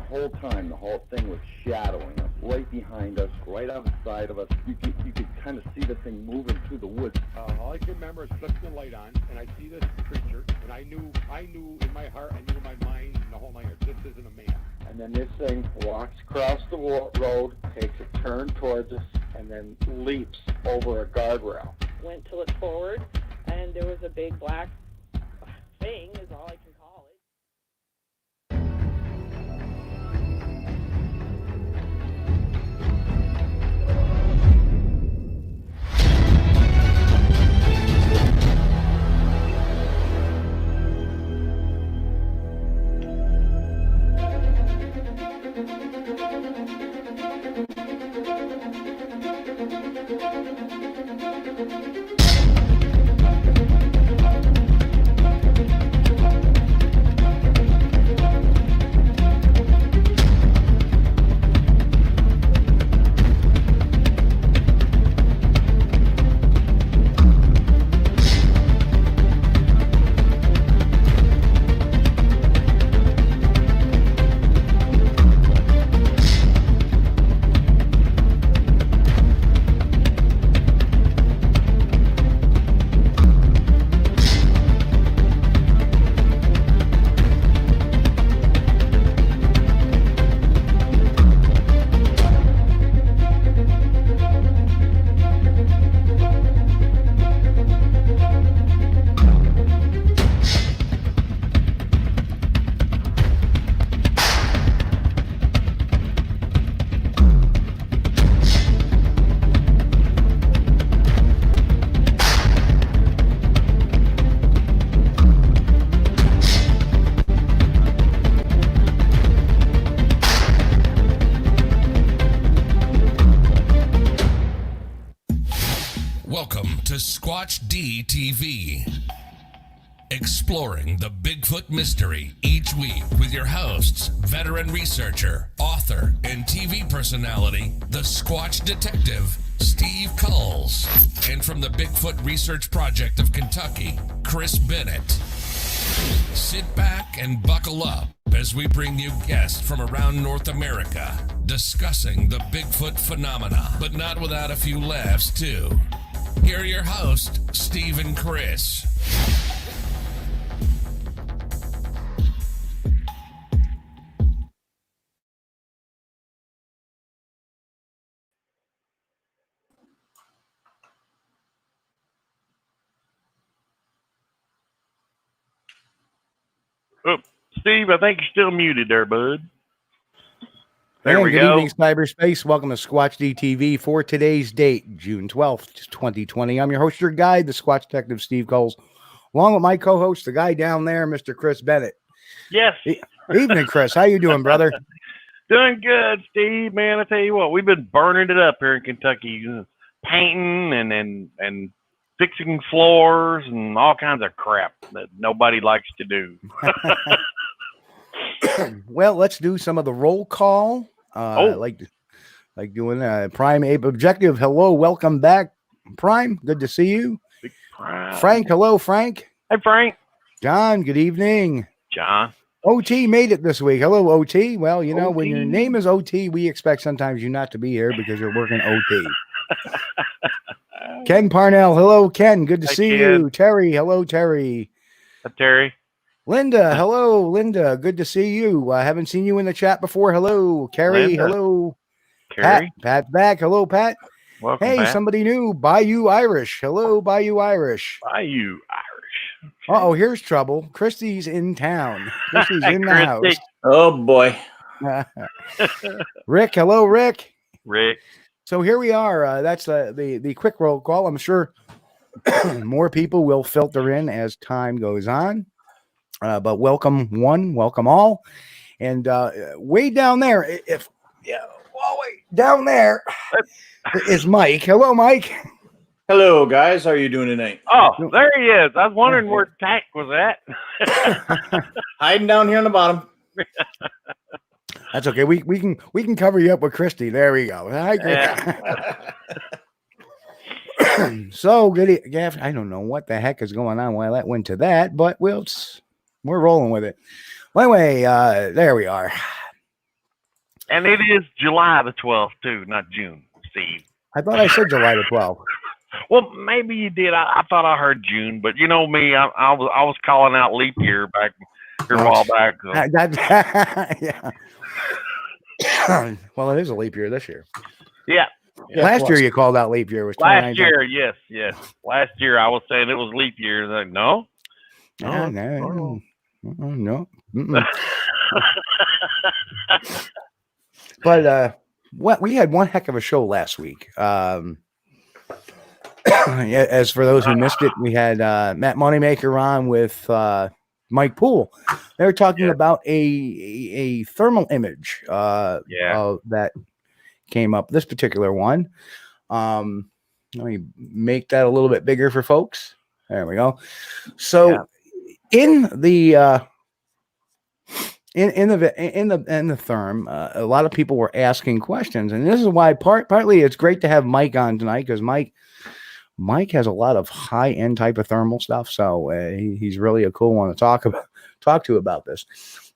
whole time, the whole thing was shadowing us, right behind us, right on the side of us. You could kind of see the thing moving through the woods. All I can remember is flipping the light on, and I see this creature, and I knew in my heart, I knew in my mind, in the whole nine yards, this isn't a man. And then this thing walks across the road, takes a turn towards us, and then leaps over a guardrail. Went to look forward, and there was a big black thing, is all I can call it. Welcome to Squatch-D TV, exploring the Bigfoot mystery each week with your hosts, veteran researcher, author, and TV personality, the Squatch Detective, Steve Kulls, and from the Bigfoot Research Project of Kentucky, Chris Bennett. Sit back and buckle up as we bring you guests from around North America discussing the Bigfoot phenomena, but not without a few laughs too. Here are your hosts, Steve and Chris. Oh, Steve, I think you're still muted there, bud. There we Good go. evening, cyberspace. Welcome to Squatch-D TV for today's date, June 12th, 2020. I'm your host, your guide, the Squatch Detective, Steve Kulls, along with my co-host, the guy down there, Mr. Chris Bennett. Yes. Evening, Chris. How you doing, brother? Doing good, Steve. Man, I tell you what, we've been burning it up here in Kentucky, painting and fixing floors and all kinds of crap that nobody likes to do. Well, let's do some of the roll call. Like doing Primate Objective. Hello, welcome back, Prime. Good to see you. Frank, hello, Frank. Hey, Frank. John, good evening. John. OT made it this week. Hello, OT. Well, you know, OT. when your name is OT, we expect sometimes you not to be here because you're working OT. Ken Parnell. Hello, Ken. Good to see you. Terry. Hello, Terry. Hi, Terry. Linda. Hello, Linda. Good to see you. I haven't seen you in the chat before. Hello, Carrie. Linda. Hello. Carrie. Pat's back. Hello, Pat. Welcome Hey, back. somebody new. Bayou Irish. Hello, Bayou Irish. Bayou Irish. Uh-oh, here's trouble. Christy's in town. Christy's in the house. Christy. Oh boy. Rick. Hello, Rick. Rick. So here we are. That's the quick roll call. I'm sure more people will filter in as time goes on. But welcome one, welcome all. And way down there, way down there is Mike. Hello, Mike. Hello, guys. How are you doing tonight? Oh, there he is. I was wondering where Tack was at. Hiding down here on the bottom. That's okay. We can cover you up with Christy. There we go. Hi, Yeah. So good. Gaff, I don't know what the heck is going on. Why that went to that, but we're rolling with it. Well, anyway, there we are. And it is July the 12th, too, not June, Steve. I thought I said July the 12th. Well, maybe you did. I thought I heard June, but you know me, I was calling out leap year back here a while back. So. Yeah. Well, it is a leap year this year. Yeah. Last year you called out leap year was last year. Yes. Last year I was saying it was leap year. Like, no. But we had one heck of a show last week. As for those who missed it, we had Matt Moneymaker on with Mike Poole. They were talking about a thermal image that came up. This particular one. Let me make that a little bit bigger for folks. There we go. So in the in the therm, a lot of people were asking questions, and this is why partly it's great to have Mike on tonight, because Mike has a lot of high-end type of thermal stuff, so he's really a cool one to talk to about this.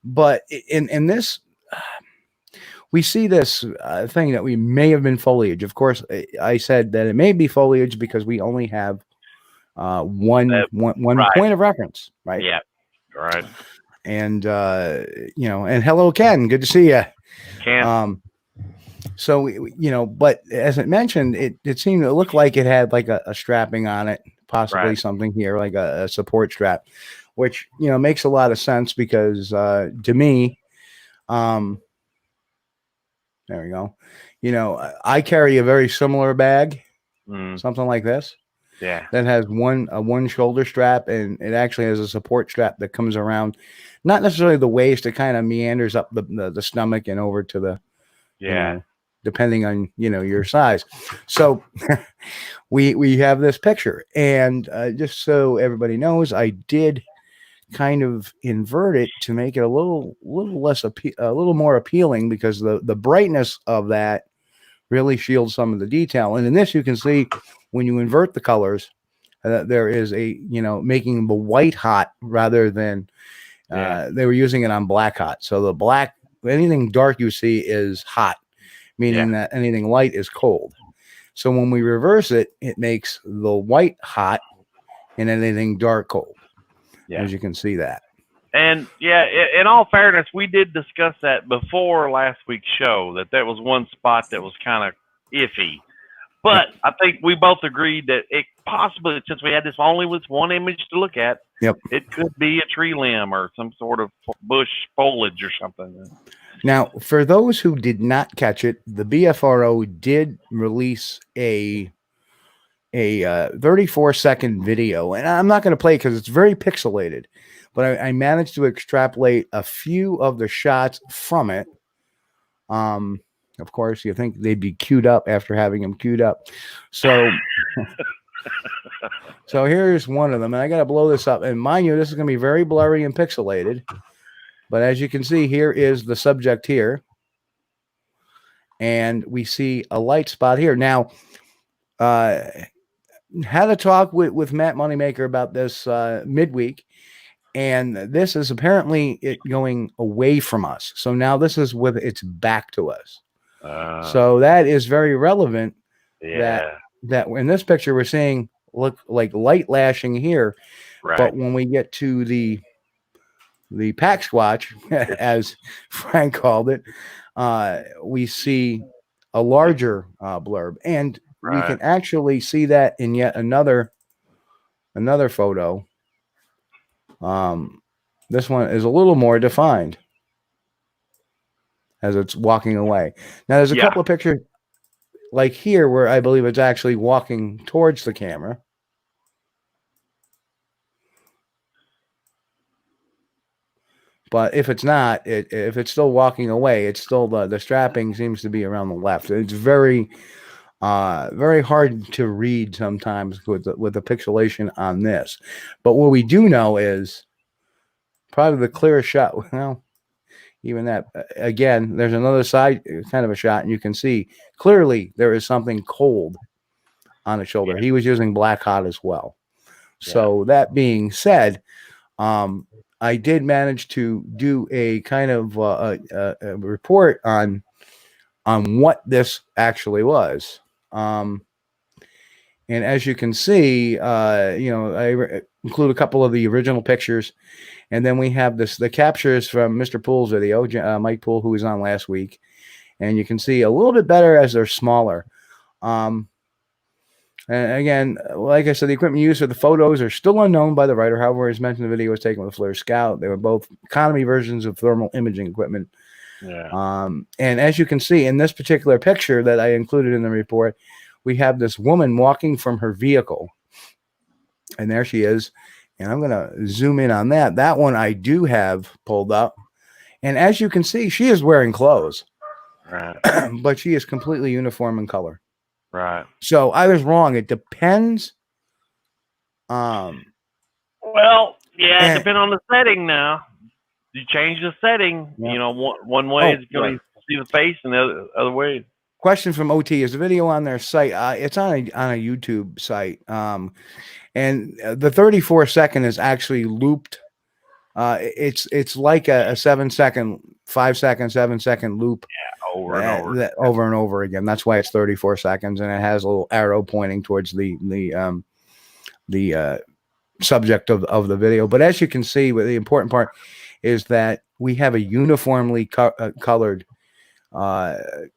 But in this, we see this thing that we may have been foliage. Of course, I said that it may be foliage because we only have one point of reference, right? Yeah, right. And and hello, Ken. Good to see you, Ken. So, but as it mentioned, it seemed to look like it had like a strapping on it, possibly something here, like a support strap, which, makes a lot of sense because to me, there we go. I carry a very similar bag, something like this. Yeah. That has one shoulder strap, and it actually has a support strap that comes around, not necessarily the waist, it kind of meanders up the stomach and over to the, depending on your size. So we have this picture, and just so everybody knows, I did kind of invert it to make it a little less a little more appealing, because the brightness of that really shields some of the detail. And in this, you can see when you invert the colors, there is making the white hot rather than they were using it on black hot. So the black, anything dark you see is hot, meaning that anything light is cold. So when we reverse it, it makes the white hot and anything dark cold, as you can see that. And in all fairness, we did discuss that before last week's show, that was one spot that was kind of iffy. But I think we both agreed that it possibly, since we had this only with one image to look at, it could be a tree limb or some sort of bush foliage or something. Now, for those who did not catch it, the BFRO did release a 34-second video, and I'm not going to play it because it's very pixelated, but I managed to extrapolate a few of the shots from it. Of course, you think they'd be queued up after having them queued up. So, so here's one of them, and I got to blow this up. And mind you, this is going to be very blurry and pixelated. But as you can see, here is the subject here. And we see a light spot here. Now, had a talk with Matt Moneymaker about this midweek. And this is apparently it going away from us. So now this is with its back to us. So that is very relevant. That in this picture we're seeing look like light lashing here, but when we get to the pack squatch, as Frank called it, we see a larger blurb, and you can actually see that in yet another photo. This one is a little more defined as it's walking away. Now, there's a couple of pictures like here where I believe it's actually walking towards the camera. But if it's not, if it's still walking away, it's still the strapping seems to be around the left. It's very hard to read sometimes with the pixelation on this. But what we do know is probably the clearest shot. Well, even that, again, there's another side kind of a shot, and you can see clearly there is something cold on the shoulder. He was using black hot as well. So that being said, I did manage to do a kind of a report on on what this actually was. And as you can see, I include a couple of the original pictures, and then we have the captures from Mr. Pool's video, Mike Pool, who was on last week, and you can see a little bit better as they're smaller. And again, like I said, the equipment used for the photos are still unknown by the writer. However, as mentioned, the video was taken with a FLIR Scout. They were both economy versions of thermal imaging equipment. Yeah. And as you can see in this particular picture that I included in the report, we have this woman walking from her vehicle. And there she is. And I'm going to zoom in on that. That one I do have pulled up. And as you can see, she is wearing clothes. Right. But she is completely uniform in color. Right. So I was wrong. It depends. Well, yeah, it depends on the setting now. You change the setting. Yeah. You know, one way is going to see the face, and the other way. Question from OT: is the video on their site? It's on a YouTube site. And the 34-second is actually looped. It's like a 7-second, 5-second, 7-second loop. Yeah, over and over. Over and over again. That's why it's 34 seconds, and it has a little arrow pointing towards the subject of the video. But as you can see, the important part is that we have a uniformly colored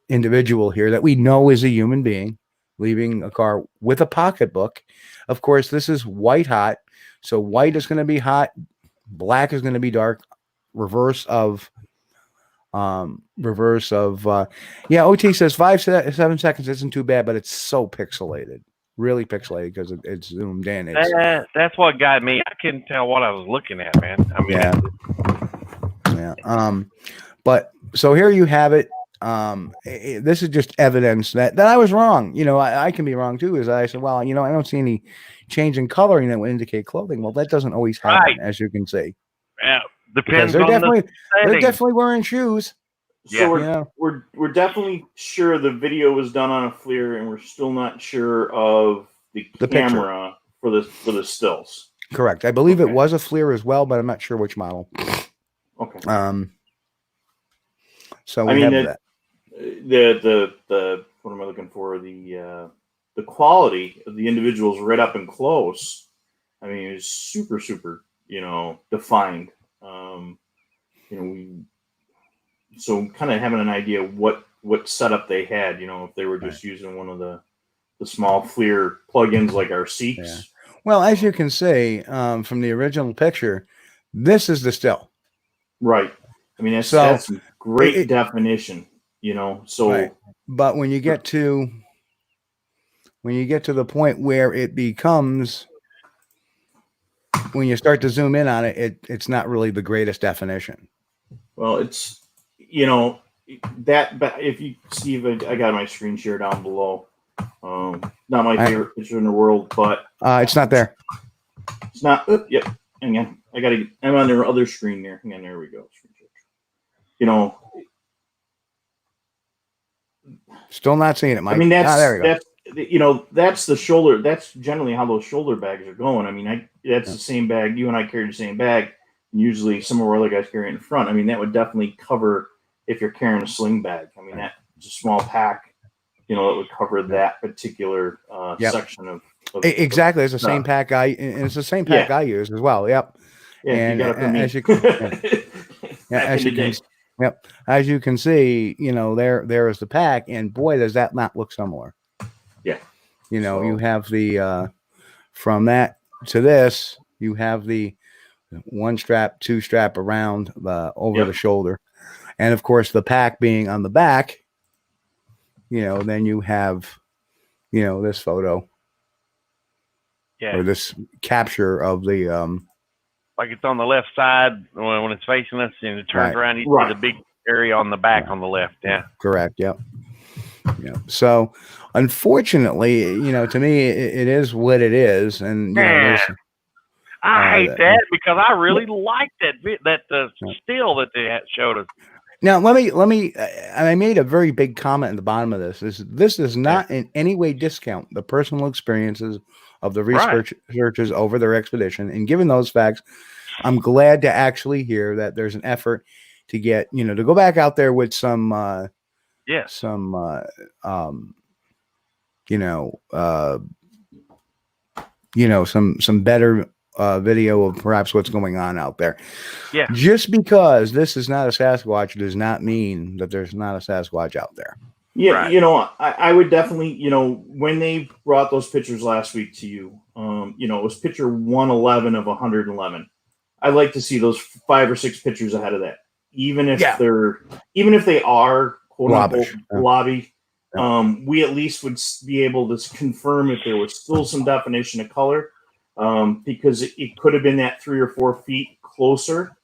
individual here that we know is a human being leaving a car with a pocketbook. Of course, this is white hot, so white is going to be hot, black is going to be dark. Reverse of OT says 5-7 seconds isn't too bad, but it's so pixelated, really pixelated, because it's zoomed in. That's what got me. I couldn't tell what I was looking at, man. I mean, yeah. But so here you have it. This is just evidence that I was wrong. You know, I can be wrong too. As I said, well, you know, I don't see any change in coloring that would indicate clothing. Well, that doesn't always happen, as you can see. Yeah, depends they're on they're definitely wearing shoes. So Yeah. we're definitely sure the video was done on a FLIR, and we're still not sure of the camera for the stills. Correct. I believe it was a FLIR as well, but I'm not sure which model. Okay. So we have that. The what am I looking for? The quality of the individuals right up and close. I mean, it was super, you know, defined. So kind of having an idea what setup they had, you know, if they were just using one of the small FLIR plugins like our Seeks. Yeah. Well, as you can see from the original picture, this is the still. Right. I mean, that's great definition, you know. So, right. But when you get to the point where it becomes, when you start to zoom in on it, it's not really the greatest definition. Well, it's, you know, that, but if you see, I got my screen share down below. Not my favorite picture in the world, but it's not there. It's not. Yep. Hang on. I'm on their other screen there. Hang on. There we go. You know, still not seeing it, Mike. I mean, there we go. You know, that's the shoulder. That's generally how those shoulder bags are going. I mean, that's the same bag. You and I carry the same bag. Usually, some of our other guys carry it in front. I mean, that would definitely cover if you're carrying a sling bag. I mean, that's a small pack. You know, it would cover that particular section of exactly. It's the same pack and it's the same pack I use as well. Yep. Yeah, and you got it from me. As you can see, you know, there is the pack, and boy, does that not look similar. Yeah. You know, you have the from that to this, you have the one strap, two strap around over the shoulder, and of course the pack being on the back. You know, then you have, you know, this photo, or this capture of the like it's on the left side when it's facing us, and it turns around. You see the big area on the back on the left. Yeah, correct. Yep. Yeah. So, unfortunately, you know, to me, it is what it is, and you know, I hate that because I really liked that still that they showed us. Now, let me. I made a very big comment in the bottom of this. This does not in any way discount the personal experiences of the researchers over their expedition. And given those facts, I'm glad to actually hear that there's an effort to get, you know, to go back out there with some Yeah. some you know, some better video of perhaps what's going on out there. Yeah. Just because this is not a Sasquatch does not mean that there's not a Sasquatch out there. Yeah, Right. you know, I would definitely, you know, when they brought those pictures last week to you, you know, it was picture 111 of 111. I'd like to see those 5 or 6 pictures ahead of that, even if they are quote unquote blobby. We at least would be able to confirm if there was still some definition of color, because it could have been that 3 or 4 feet closer,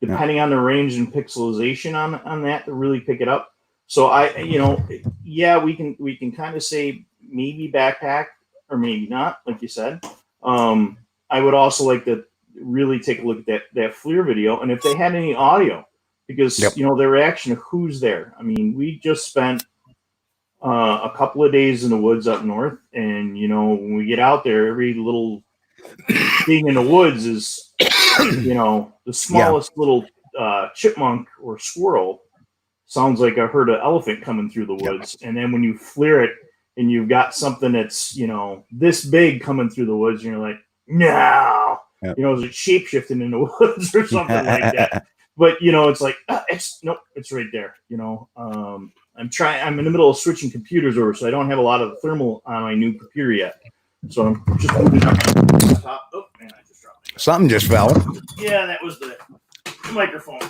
depending on the range and pixelization on that to really pick it up. So we can kind of say maybe backpack or maybe not, like you said. I would also like to really take a look at that FLIR video, and if they had any audio, because you know, their reaction to who's there. I mean, we just spent a couple of days in the woods up north, and you know, when we get out there, every little thing in the woods is, you know, the smallest little chipmunk or squirrel sounds like a herd of elephant coming through the woods. And then when you FLIR it and you've got something that's, you know, this big coming through the woods, and you're like, no, you know, is it shape shifting in the woods or something like that? But you know, it's like, it's right there. You know, I'm in the middle of switching computers over, so I don't have a lot of the thermal on my new computer yet. So I'm just moving up the top. Oh man, I just dropped it. Something just fell. Yeah, that was the microphone.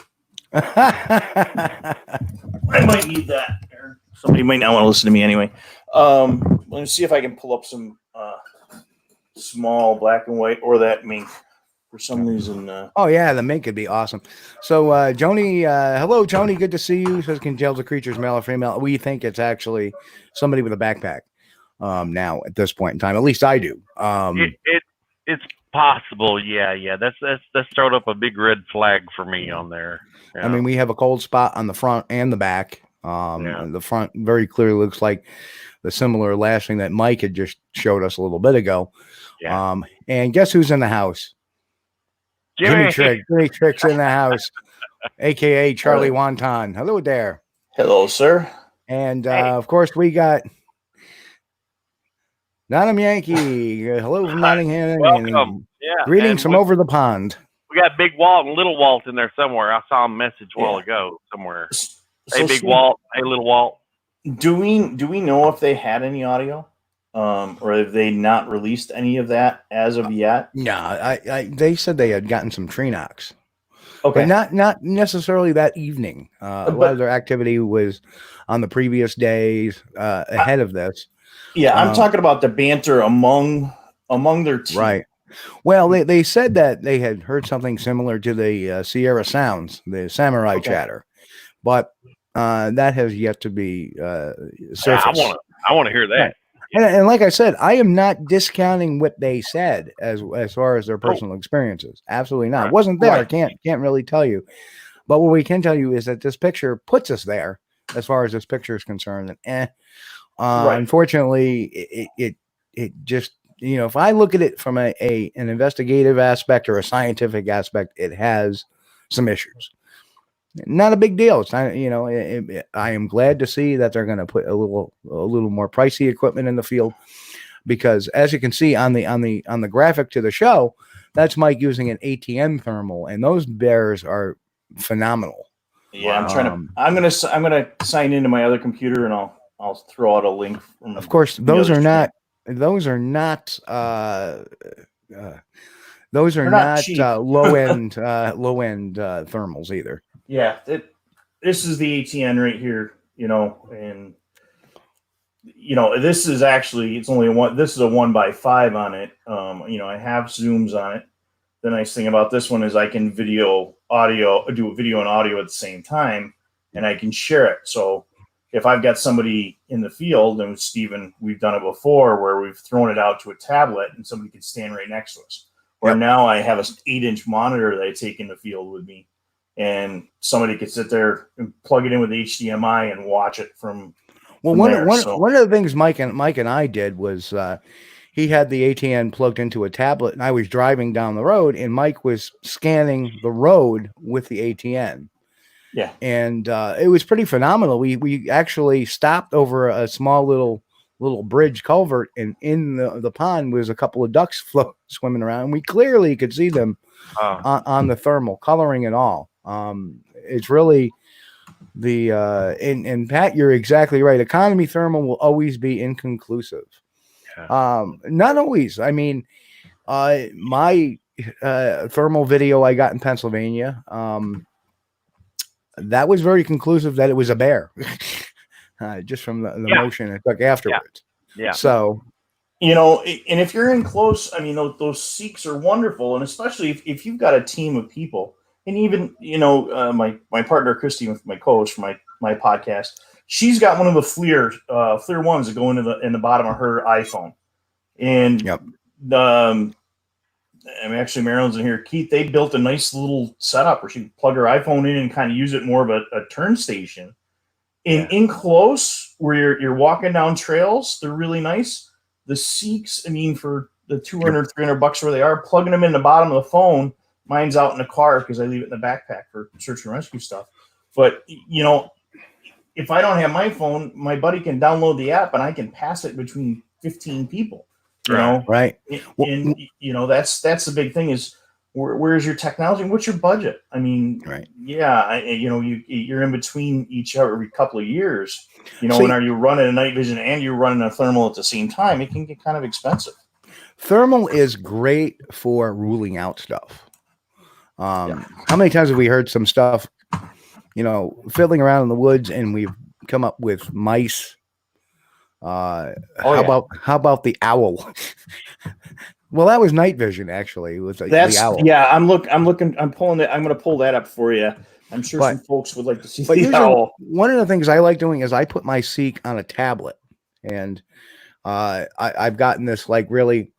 I might need that. Somebody might not want to listen to me anyway. Let me see if I can pull up some small black and white or that mink. For some reason. Oh yeah, the mink could be awesome. So Joni, hello Joni, good to see you. Says, can tell the creature's male or female. We think it's actually somebody with a backpack. Now at this point in time, at least I do. It's possible. Yeah. That's thrown up a big red flag for me on there. Yeah. I mean, we have a cold spot on the front and the back. The front very clearly looks like the similar lashing that Mike had just showed us a little bit ago. Yeah. And guess who's in the house? Jimmy Trick's in the house, aka Charlie Wonton. Hello there. Hello, sir. And of course, we got Nottingham Yankee. Hello from Nottingham. Welcome. Yeah. Greetings from over the pond. We got Big Walt and Little Walt in there somewhere. I saw a message a while ago somewhere. Hey, Big Walt. Hey, Little Walt. Do we know if they had any audio? Or have they not released any of that as of yet? No, they said they had gotten some tree knocks. Okay. But not necessarily that evening. A lot of their activity was on the previous days ahead of this. Yeah, I'm talking about the banter among their team. Right. Well, they said that they had heard something similar to the Sierra Sounds, the samurai chatter, but that has yet to be surfaced. I want to hear that. And like I said, I am not discounting what they said as far as their personal experiences. Absolutely not. It wasn't there. I can't really tell you. But what we can tell you is that this picture puts us there as far as this picture is concerned. And unfortunately, it just, you know, if I look at it from an investigative aspect or a scientific aspect, it has some issues. Not a big deal. It's not, you know, I am glad to see that they're going to put a little more pricey equipment in the field, because as you can see on the graphic to the show, that's Mike using an ATN thermal, and those bears are phenomenal. Yeah, I'm gonna sign into my other computer, and I'll throw out a link. Of course, those are not low end thermals either. Yeah, this is the ATN right here, you know, and you know, this is actually, it's only this is a 1x5 on it. You know, I have zooms on it. The nice thing about this one is I can do a video and audio at the same time, and I can share it. So if I've got somebody in the field, and Steven, we've done it before where we've thrown it out to a tablet and somebody can stand right next to us. Or now I have an 8-inch monitor that I take in the field with me, and somebody could sit there and plug it in with HDMI and watch it from. Well, one of the things Mike and I did was he had the ATN plugged into a tablet, and I was driving down the road, and Mike was scanning the road with the ATN. Yeah. And it was pretty phenomenal. We actually stopped over a small little bridge culvert, and in the pond was a couple of ducks swimming around. And we clearly could see them on the thermal, coloring and all. It's really and Pat, you're exactly right. Economy thermal will always be inconclusive. Not always. I mean, my thermal video I got in Pennsylvania, that was very conclusive that it was a bear, just from the motion it took afterwards. Yeah. So, and if you're in close, I mean, those seeks are wonderful, and especially if you've got a team of people, and even my partner Christy, my co-host for my podcast, she's got one of the FLIR ones that go in the bottom of her iPhone, and actually Marilyn's in here. Keith, they built a nice little setup where she can plug her iPhone in and kind of use it more of a turn station. In close, where you're walking down trails, they're really nice. The Seeks, I mean, for the $200, $300 where they are, plugging them in the bottom of the phone. Mine's out in the car because I leave it in the backpack for search and rescue stuff. But, if I don't have my phone, my buddy can download the app and I can pass it between 15 people. Right. And that's the big thing is where's your technology and what's your budget? I mean, you're in between each every couple of years, and are you running a night vision and you're running a thermal at the same time? It can get kind of expensive. Thermal is great for ruling out stuff. How many times have we heard some stuff, fiddling around in the woods and we've come up with mice? How about the owl? Well, that was night vision. Actually, it was the owl. Yeah, I'm looking. I'm pulling it. I'm going to pull that up for you. I'm sure some folks would like to see the owl. One of the things I like doing is I put my Seek on a tablet, and I've gotten this like really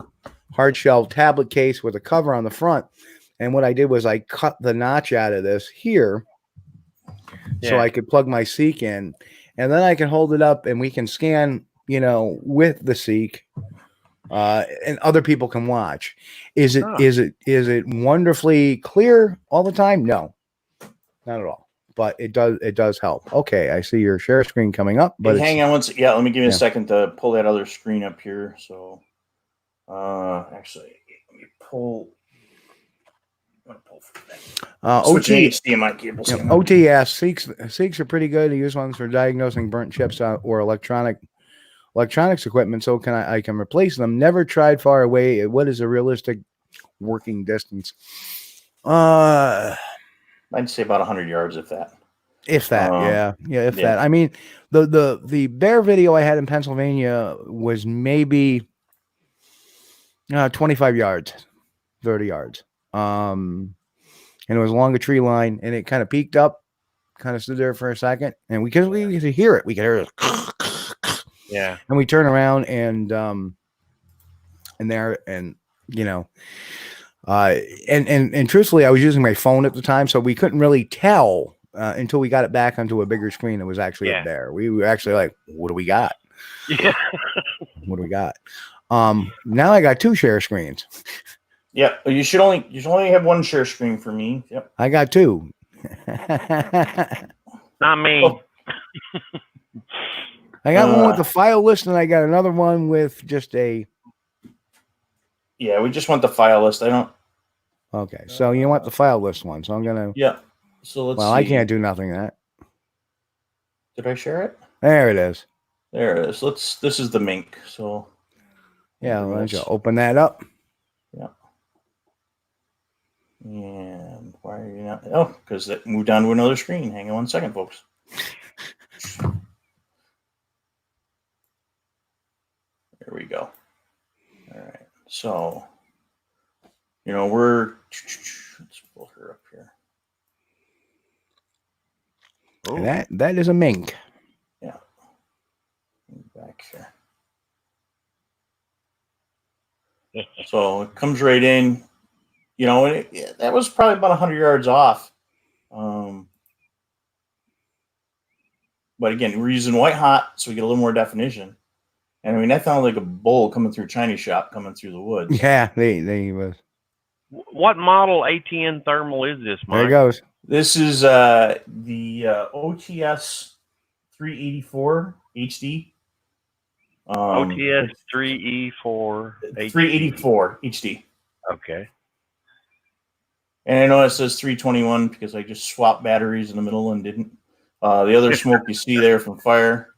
hard shell tablet case with a cover on the front. And what I did was I cut the notch out of this here, so I could plug my Seek in, and then I can hold it up and we can scan, with the Seek, and other people can watch. Is it wonderfully clear all the time? No, not at all. But it does help. Okay, I see your share screen coming up. But hang on one second. Yeah, let me give you a second to pull that other screen up here. So, actually, let me pull. OT HDMI cables. OTS Seeks are pretty good. I use ones for diagnosing burnt chips or electronics equipment. So I can replace them. Never tried far away. What is a realistic working distance? I'd say about 100 yards, if that. If that, that. I mean, the bear video I had in Pennsylvania was maybe 25 yards, 30 yards. And it was along a tree line, and it kind of peaked up, kind of stood there for a second, and because we could hear it, and we turn around and truthfully, I was using my phone at the time, so we couldn't really tell until we got it back onto a bigger screen. It was actually up there. We were actually like, what do we got? Yeah. What do we got? Now I got two share screens. Yeah, you should only have one share screen for me. Yep. I got two. Not me. Oh. I got one with the file list, and I got another one with just a. Yeah, we just want the file list. I don't. Okay, so you want the file list one? So I'm gonna. Yeah. So let's. Well, see. I can't do nothing to that. Did I share it? There it is. There it is. This is the Mink. So. Yeah, why don't you open that up? Yeah. And why are you not? Oh, because that moved on to another screen. Hang on one second, folks. There we go. All right. So, let's pull her up here. That is a mink. Yeah. Back here. So it comes right in. And that was probably about 100 yards off. But again, we're using white hot, so we get a little more definition. And I mean, that sounded like a bull coming through a Chinese shop, coming through the woods. Yeah, they was. What model ATN thermal is this, Mike? There it goes. This is the OTS 384 HD. OTS 3E4 384 HD. Okay. And I know it says 321 because I just swapped batteries in the middle and didn't. The other smoke you see there from fire.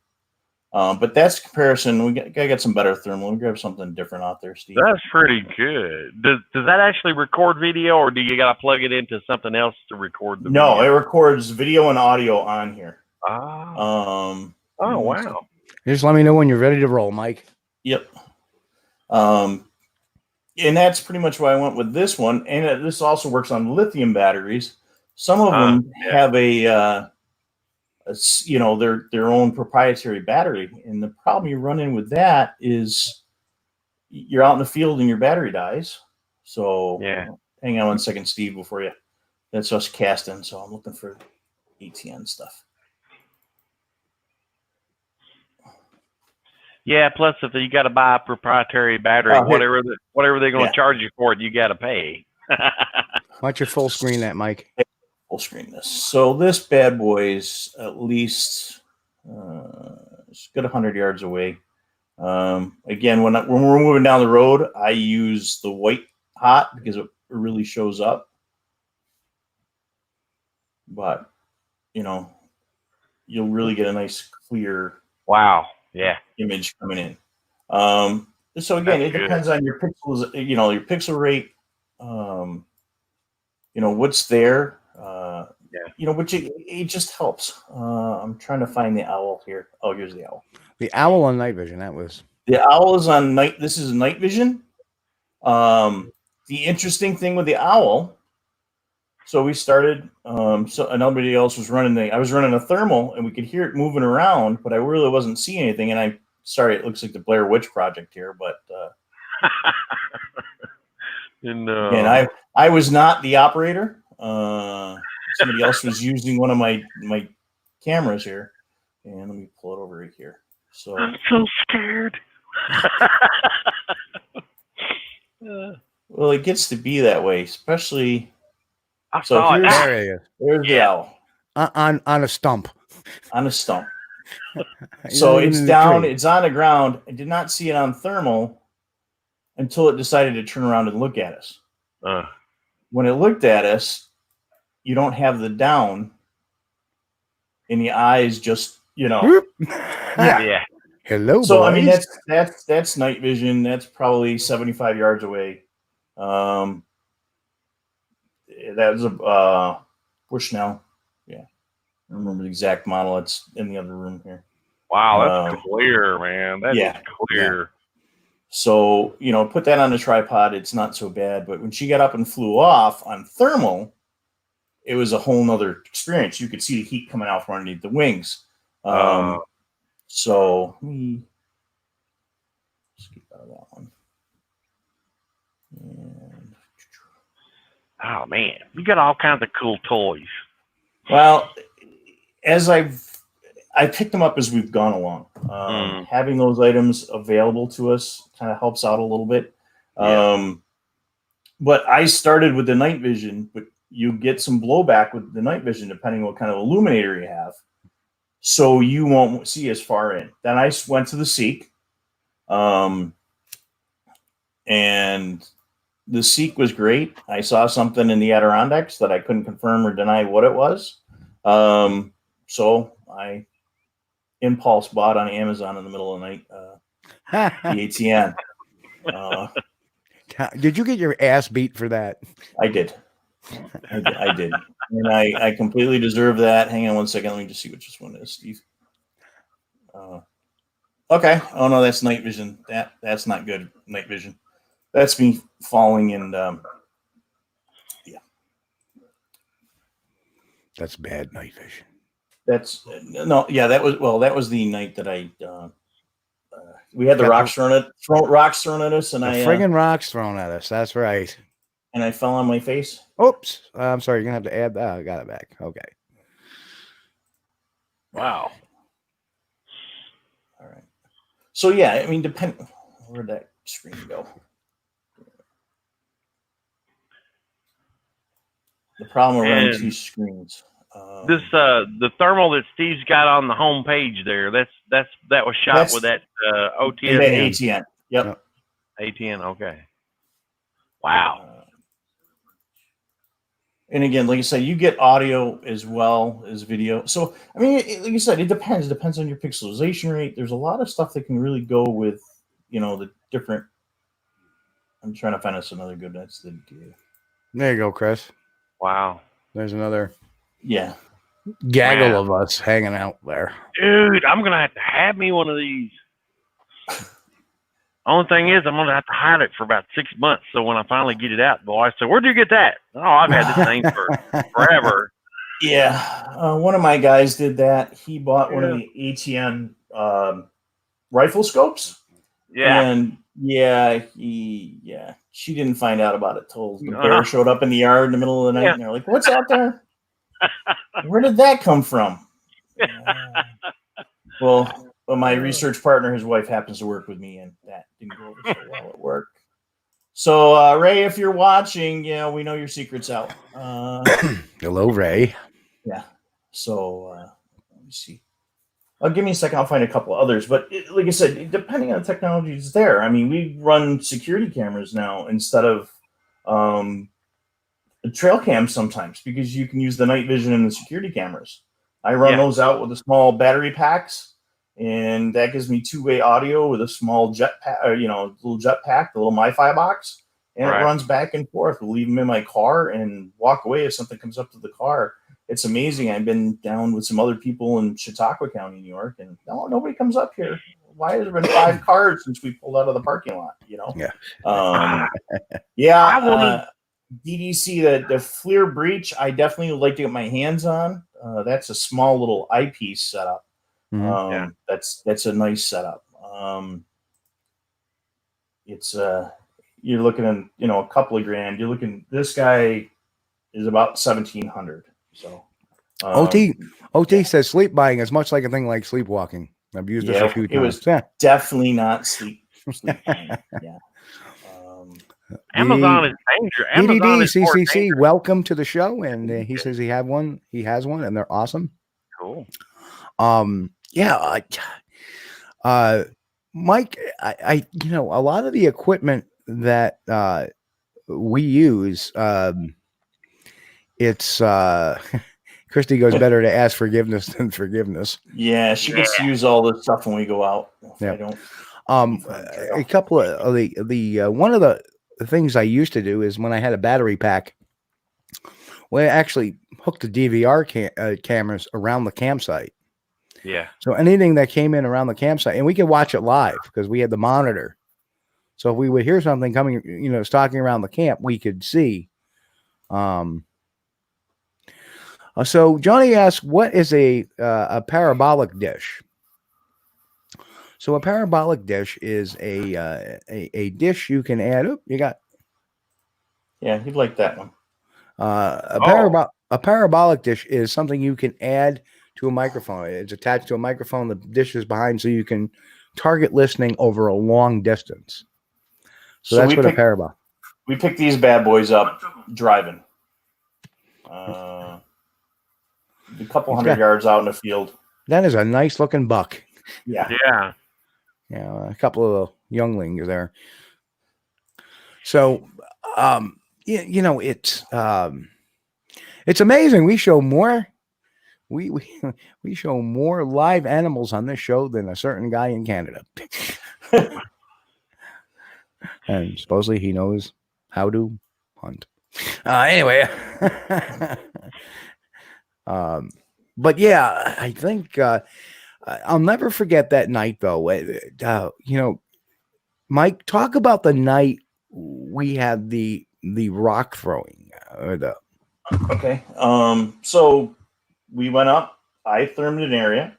But that's comparison. We got some better thermal. We grab something different out there, Steve. That's pretty good. Does that actually record video, or do you got to plug it into something else to record the video? No, it records video and audio on here. Oh, wow. Just let me know when you're ready to roll, Mike. Yep. And that's pretty much why I went with this one. And this also works on lithium batteries. Some of them have their own proprietary battery. And the problem you run in with that is you're out in the field and your battery dies. So hang on one second, Steve, before you. That's us casting. So I'm looking for ATN stuff. Yeah, plus if you got to buy a proprietary battery, whatever they're going to charge you for it, you got to pay. Why don't you full screen that, Mike? Full screen this. So this bad boy is at least it's good 100 yards away. Again, when we're moving down the road, I use the white hot because it really shows up. But you'll really get a nice clear image coming in. So again, it depends on your pixels, your pixel rate, what's there, which it just helps. I'm trying to find the owl here. Oh, here's the owl. The owl on night vision. The owl is on night. This is night vision. The interesting thing with the owl. So we started, and nobody else was running I was running a thermal and we could hear it moving around, but I really wasn't seeing anything. And it looks like the Blair Witch Project here, but, and I was not the operator. Somebody else was using one of my cameras here, and let me pull it over here. So I'm so scared. Well, it gets to be that way, especially. There's the owl on a stump. On a stump. So it's down. It's on the ground. I did not see it on thermal until it decided to turn around and look at us. When it looked at us, you don't have the down, and the eyes just Hello. So boys. I mean that's night vision. That's probably 75 yards away. That was a Bushnell. Yeah, I remember the exact model. It's in the other room here. Wow, that's clear, man. That is clear. Yeah. So put that on the tripod. It's not so bad. But when she got up and flew off on thermal, it was a whole nother experience. You could see the heat coming out from underneath the wings. So let me skip out of that one. And oh man, you got all kinds of cool toys. Well, as I picked them up as we've gone along. Having those items available to us kind of helps out a little bit. But I started with the night vision, but you get some blowback with the night vision depending on what kind of illuminator you have. So you won't see as far in. Then I went to the Seek. And the Seek was great. I saw something in the Adirondacks that I couldn't confirm or deny what it was. So I impulse bought on Amazon in the middle of the night the ATN. Did you get your ass beat for that? I did. I did. And I completely deserve that. Hang on one second. Let me just see what this one is, Steve. Okay. Oh, no, that's night vision. That's not good night vision. That's me falling and That's bad night vision. that was the night that we had the rocks thrown at us, and friggin' rocks thrown at us. That's right. And I fell on my face. Oops. I'm sorry. You're gonna have to add that. I got it back. Okay. Wow. All right. So yeah, I mean, where'd that screen go? The problem with running And 2 screens. This the thermal that Steve's got on the home page there. That was shot with that OTS ATN. Yep. ATN. Okay. Wow. And again, like I said, you get audio as well as video. So I mean, like you said, it depends. It depends on your pixelization rate. There's a lot of stuff that can really go with, the different. I'm trying to find us another good. That's the. There you go, Chris. Wow. There's another. Yeah. Gaggle of us hanging out there. Dude, I'm gonna have me one of these. Only thing is, I'm gonna have to hide it for about 6 months. So when I finally get it out, the wife said, "Where'd you get that?" Oh, I've had this thing for forever. Yeah, one of my guys did that. He bought one of the ATN rifle scopes. Yeah. And she didn't find out about it till the bear showed up in the yard in the middle of the night, and they're like, "What's out there? Where did that come from?" Well, my research partner, his wife happens to work with me, and that didn't go over so well at work. So, Ray, if you're watching, we know your secret's out. Hello, Ray. Yeah. So, let me see. Give me a second. I'll find a couple others. But like I said, depending on the technology is there. I mean, we run security cameras now instead of trail cams sometimes, because you can use the night vision in the security cameras. I run those out with the small battery packs, and that gives me 2-way audio with a small jet pack, little jet pack, the little MiFi box, and it runs back and forth. We'll leave them in my car and walk away if something comes up to the car. It's amazing. I've been down with some other people in Chautauqua County, New York, and nobody comes up here. Why has there been 5 cars since we pulled out of the parking lot? Yeah. DDC, the FLIR breach, I definitely would like to get my hands on. That's a small little eyepiece setup. That's a nice setup. It's you're looking at a couple of grand. You're looking. This guy is about 1,700. So OT says sleep buying is much like a thing like sleepwalking. I've used this a few times. It was definitely not sleep buying. Yeah. Amazon is dangerous. Amazon is more CCC, dangerous. welcome to the show, and he says he has one, and they're awesome. Cool. Mike, I a lot of the equipment that we use, it's Christy goes, better to ask forgiveness than forgiveness. Yeah, she gets to use all this stuff when we go out. I don't. A couple of the one of the things I used to do is when I had a battery pack, well, I actually hooked the DVR cameras around the campsite. Yeah. So anything that came in around the campsite, and we could watch it live because we had the monitor. So if we would hear something coming, stalking around the camp, we could see. So Johnny asks, what is a parabolic dish? So a parabolic dish is a dish you can add. Oh, you got. Yeah, he'd like that one. A parabolic dish is something you can add to a microphone. It's attached to a microphone. The dish is behind, so you can target listening over a long distance. So that's what a parabolic. We picked these bad boys up driving. A couple hundred yards out in the field. That is a nice looking buck. Yeah. Yeah. Yeah, a couple of younglings there. So, it's amazing. We show more. We show more live animals on this show than a certain guy in Canada. And supposedly he knows how to hunt. Anyway, but yeah, I think I'll never forget that night, though. Mike, talk about the night we had the rock throwing. Okay. So we went up. I thermed an area,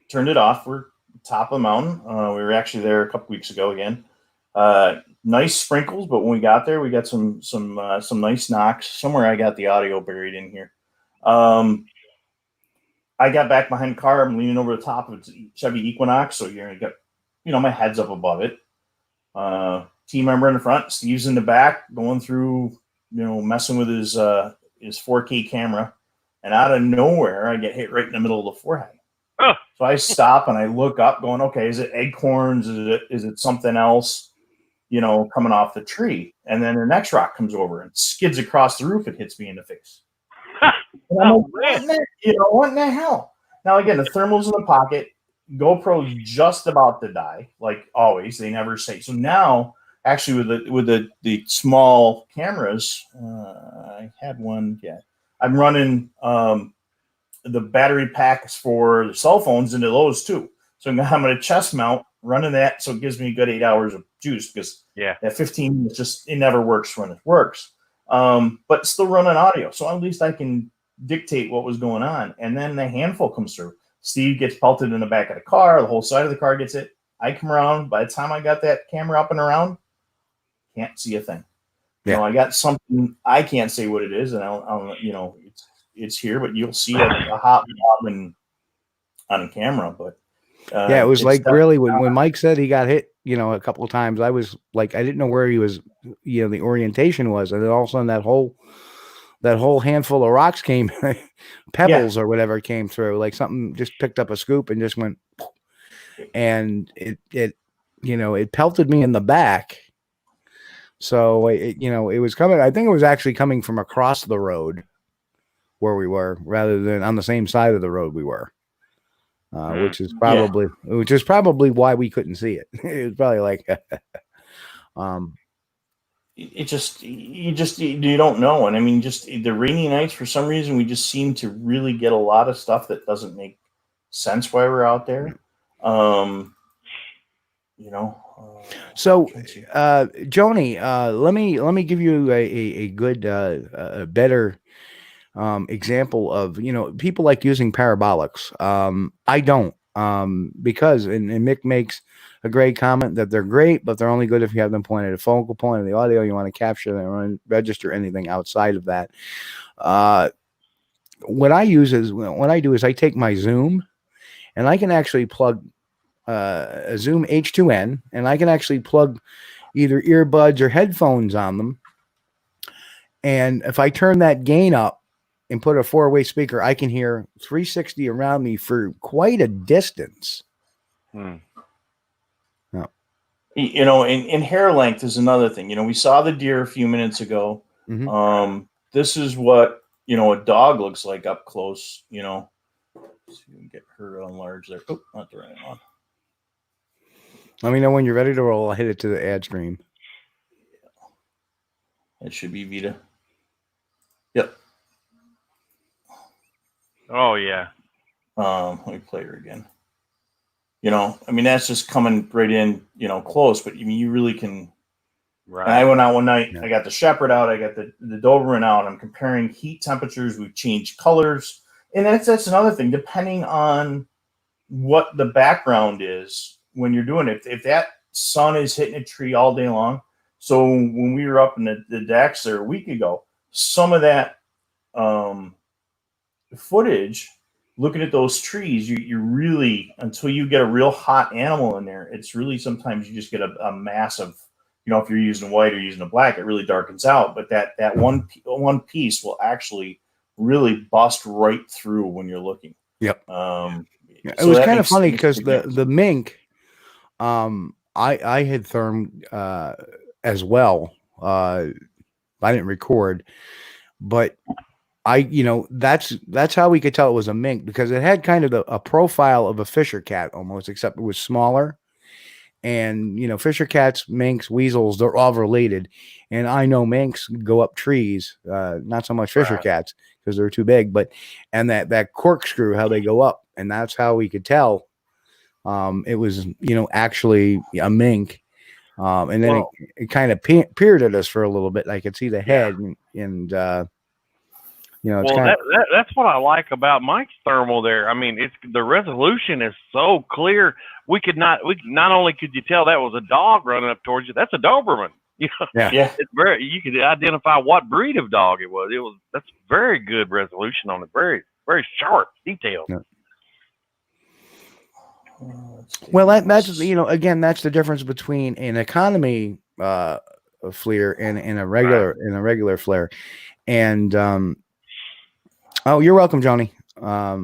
turned it off. We're top of the mountain. We were actually there a couple weeks ago again. Nice sprinkles, but when we got there, we got some nice knocks. Somewhere I got the audio buried in here. I got back behind the car. I'm leaning over the top of a Chevy Equinox, so you're gonna get, my head's up above it. Team member in the front, Steve's in the back, going through messing with his 4K camera, and out of nowhere, I get hit right in the middle of the forehead. Oh. So I stop and I look up, going, "Okay, is it acorns? Is it something else? Coming off the tree?" And then the next rock comes over and skids across the roof and hits me in the face. And I'm like, what in the hell? Now again, the thermal's in the pocket. GoPro's just about to die, like always. They never say. So now, actually, with the small cameras, I had one. Yeah, I'm running the battery packs for the cell phones into those too. So I'm going to chest mount, running that, so it gives me a good 8 hours of juice, because that 15 minutes it never works when it works. But still running audio, so at least I can dictate what was going on. And then the handful comes through. Steve gets pelted in the back of the car. The whole side of the car gets hit. I come around. By the time I got that camera up and around, can't see a thing. Yeah. I got something. I can't say what it is, and I'll it's here, but you'll see a hot bob on camera. But it was like really when Mike said he got hit, a couple of times. I was like, I didn't know where he was, the orientation was, and then all of a sudden that whole handful of rocks came, pebbles or whatever came through, like something just picked up a scoop and just went, and it pelted me in the back. So it was coming. I think it was actually coming from across the road where we were, rather than on the same side of the road we were, which is probably why we couldn't see it. It was probably like, you don't know. And I mean, just the rainy nights, for some reason, we just seem to really get a lot of stuff that doesn't make sense why we're out there. So, Joni, let me give you a good, better example of, people like using parabolics. I don't, because, and Mick makes a great comment that they're great, but they're only good if you have them pointed at a focal point of the audio. You want to capture them or register anything outside of that. What I do is I take my Zoom, and I can actually plug a Zoom H2N, and I can actually plug either earbuds or headphones on them. And if I turn that gain up and put a 4-way speaker, I can hear 360 around me for quite a distance. And hair length is another thing. We saw the deer a few minutes ago. Mm-hmm. This is what, a dog looks like up close, See if we can get her on large there. Oh, not the right one. Let me know when you're ready to roll. I'll hit it to the ad screen. It should be Vita. Yep. Oh, yeah. Let me play her again. That's just coming right in, close, but you really can. Right. I went out one night. Yeah. I got the Shepherd out. I got the Doberman out. I'm comparing heat temperatures. We've changed colors. And that's another thing, depending on what the background is when you're doing it. If that sun is hitting a tree all day long. So when we were up in the decks there a week ago, some of that footage, looking at those trees, you really, until you get a real hot animal in there, it's really, sometimes you just get a mass of, if you're using white or using a black, it really darkens out. But that one piece will actually really bust right through when you're looking. Yep. It was kind of funny because the mink, I had thermed as well. I didn't record, but that's how we could tell it was a mink, because it had kind of a profile of a Fisher cat almost, except it was smaller. And, Fisher cats, minks, weasels, they're all related. And I know minks go up trees, not so much Fisher cats because they're too big, and that corkscrew, how they go up. And that's how we could tell it was, actually a mink. And then it kind of peered at us for a little bit. I could see the head and that's what I like about Mike's thermal there. I mean, the resolution is so clear. Not only could you tell that was a dog running up towards you, that's a Doberman. It's you could identify what breed of dog it was. That's very good resolution on it. Very, very sharp, detailed. Yeah. Well, that's again, that's the difference between an economy FLIR and in a regular flare. And oh, you're welcome, Johnny. I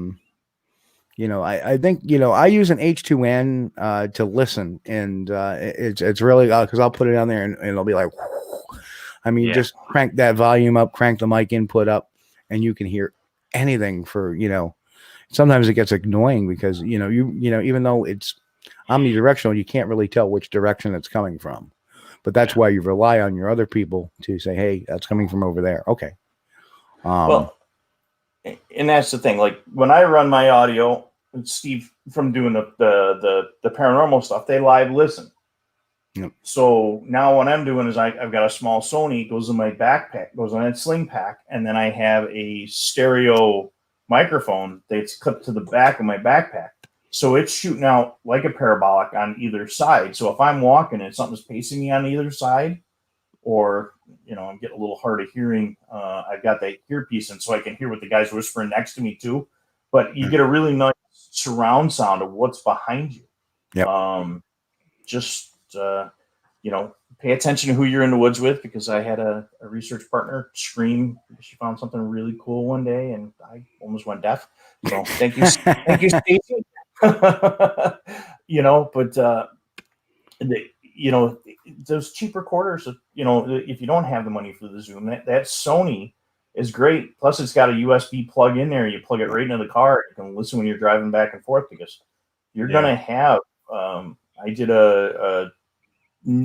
think I use an H2N to listen, and it's really because I'll put it on there and it'll be like, I mean, just crank that volume up, crank the mic input up, and you can hear anything for Sometimes it gets annoying because even though it's omnidirectional, you can't really tell which direction it's coming from. But that's why you rely on your other people to say, "Hey, that's coming from over there." Okay. Well, and that's the thing. Like when I run my audio, Steve from doing the paranormal stuff, they live listen. Yep. So now what I'm doing is I've got a small Sony, goes in my backpack, goes on that sling pack, and then I have a stereo microphone that's clipped to the back of my backpack. So it's shooting out like a parabolic on either side. So if I'm walking and something's pacing me on either side, or I'm getting a little hard of hearing, I've got that earpiece in so I can hear what the guy's whispering next to me too. But you get a really nice surround sound of what's behind you. Yep. Pay attention to who you're in the woods with, because I had a research partner scream because she found something really cool one day and I almost went deaf. So thank you, Stacey. Those cheap recorders, if you don't have the money for the Zoom, that Sony is great. Plus it's got a USB plug in there. You plug it right into the car. You can listen when you're driving back and forth, because you're going to have, I did a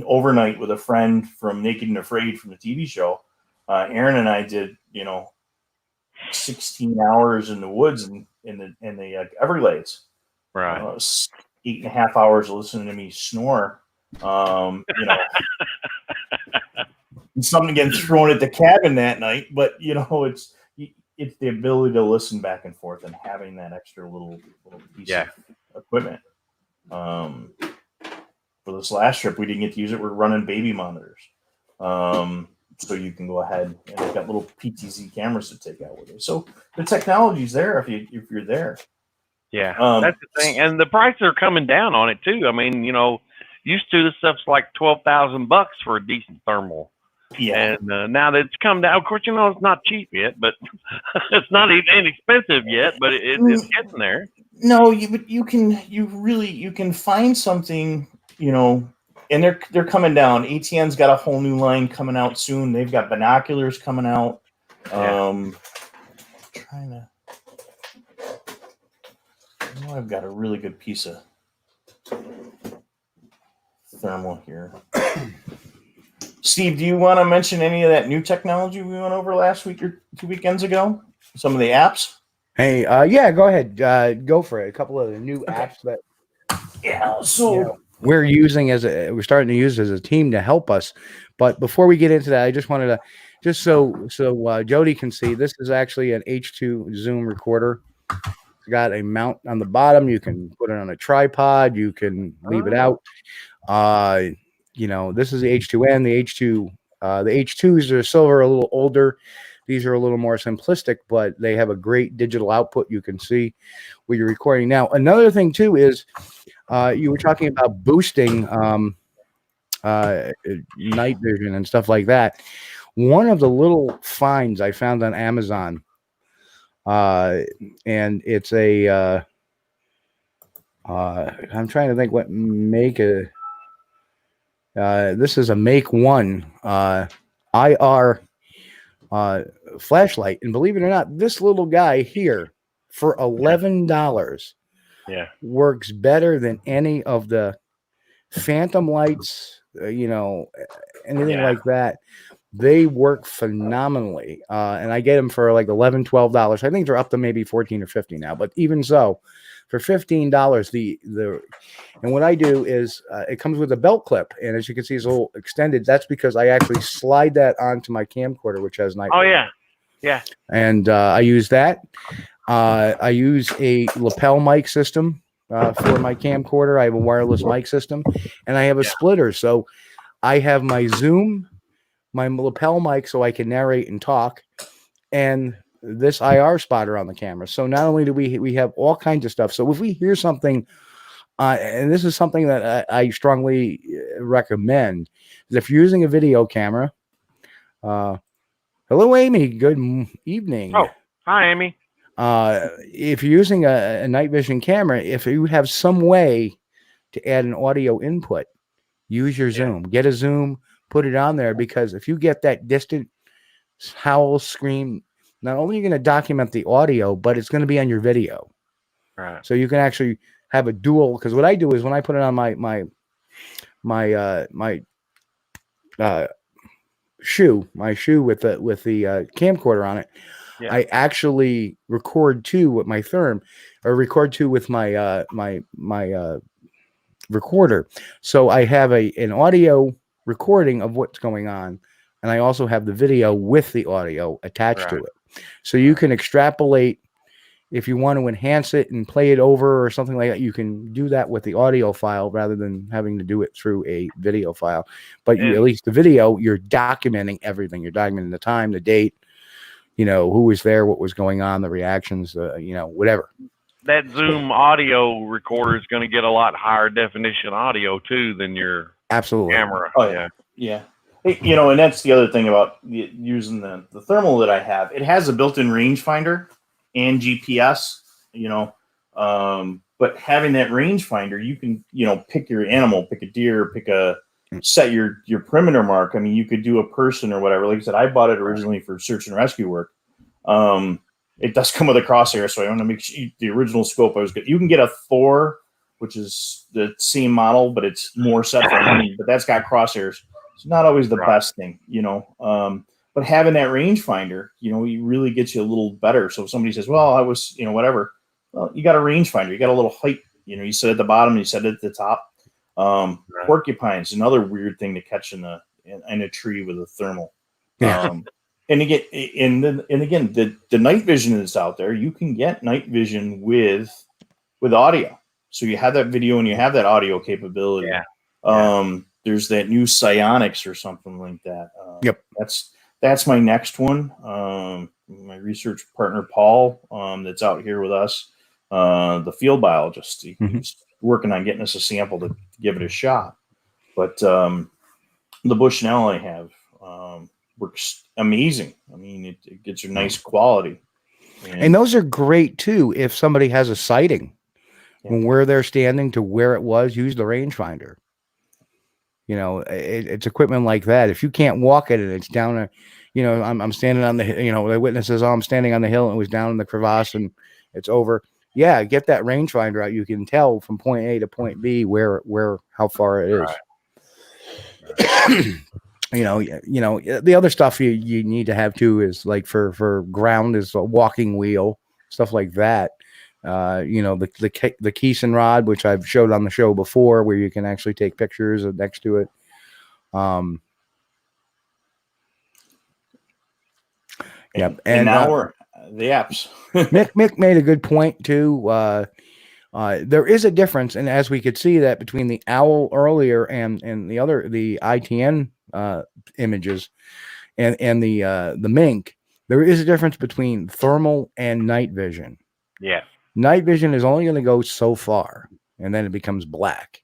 overnight with a friend from Naked and Afraid from the TV show. Aaron and I did, 16 hours in the woods in the Everglades. Right. 8.5 hours listening to me snore. And something getting thrown at the cabin that night, but it's the ability to listen back and forth and having that extra little piece of equipment. For this last trip, we didn't get to use it. We're running baby monitors. So you can go ahead and they've got little PTZ cameras to take out with it. So the technology's there if you're there. Yeah, that's the thing. And the prices are coming down on it too. I mean, used to this stuff's like $12,000 for a decent thermal. Yeah. And now that it's come down, of course, it's not cheap yet, but it's not even inexpensive yet, but it's getting there. No, you can find something, and they're coming down. ATN's got a whole new line coming out soon. They've got binoculars coming out. I've got a really good piece of thermal here. Steve, do you want to mention any of that new technology we went over last week or 2 weekends ago? Some of the apps? Hey, go ahead. Go for it. A couple of the new apps that we're using we're starting to use as a team to help us. But before we get into that, I just wanted to so Jody can see, this is actually an H2 Zoom recorder. It's got a mount on the bottom. You can put it on a tripod. You can leave it out. This is the H2N. The H2s are silver, a little older. These are a little more simplistic, but they have a great digital output. You can see what you're recording. Now, another thing too is you were talking about boosting night vision and stuff like that. One of the little finds I found on Amazon, and it's a I'm trying to think what make a. This is a Make 1 IR flashlight, and believe it or not, this little guy here for $11 works better than any of the phantom lights, anything like that. They work phenomenally, and I get them for like $11, $12. I think they're up to maybe $14 or $15 now, but even so, for $15, and what I do is it comes with a belt clip, and as you can see, it's a little extended. That's because I actually slide that onto my camcorder, which has night. Oh yeah. And I use that. I use a lapel mic system for my camcorder. I have a wireless mic system, and I have a splitter. So I have my Zoom, my lapel mic, so I can narrate and talk, and this IR spotter on the camera. So not only do we have all kinds of stuff. So if we hear something and this is something that I strongly recommend, is if you're using a video camera. Hello, Amy. Good evening. Oh, hi, Amy. If you're using a night vision camera, if you have some way to add an audio input, use your zoom. Get a zoom, put it on there, because if you get that distant howl, scream, not only are you going to document the audio, but it's going to be on your video. Right. So you can actually have a dual. Because what I do is when I put it on my shoe with the camcorder on it, I actually record two with my therm, or record two with my my recorder. So I have an audio recording of what's going on, and I also have the video with the audio attached to it. So you can extrapolate. If you want to enhance it and play it over or something like that, you can do that with the audio file rather than having to do it through a video file. But at least the video, you're documenting everything. You're documenting the time, the date, who was there, what was going on, the reactions, whatever. That Zoom audio recorder is going to get a lot higher definition audio too than your camera. Oh, yeah. And that's the other thing about using the thermal that I have. It has a built-in rangefinder and GPS, but having that rangefinder, you can, pick your animal, pick a deer, set your perimeter mark. I mean, you could do a person or whatever. Like I said, I bought it originally for search and rescue work. It does come with a crosshair, so I want to make sure the original scope I was good. You can get a Thor, which is the same model, but it's more set for hunting, but that's got crosshairs. It's not always the best thing, but having that rangefinder, it really gets you a little better. So if somebody says, well, I was, whatever, well, you got a rangefinder, you got a little height, you set at the bottom, you set it at the top. Porcupines, another weird thing to catch in a tree with a thermal. And again, the night vision that's out there, you can get night vision with audio. So you have that video and you have that audio capability. There's that new Psionics or something like that. That's my next one. My research partner, Paul, that's out here with us, the field biologist. He's working on getting us a sample to give it a shot. But the Bushnell I have works amazing. I mean, it gets you nice quality. And those are great, too, if somebody has a sighting. From where they're standing to where it was, use the rangefinder. It's equipment like that. If you can't walk it and it's down I'm standing on the, the witness says, I'm standing on the hill and it was down in the crevasse and it's over. Yeah, get that rangefinder out. You can tell from point A to point B how far it is. The other stuff you need to have too is like for ground is a walking wheel, stuff like that. The Keeson rod, which I've showed on the show before, where you can actually take pictures next to it. And now we're the apps. Mick made a good point too. There is a difference, and as we could see that between the owl earlier and the ITN images and the mink, there is a difference between thermal and night vision. Yeah. Night vision is only going to go so far, and then it becomes black,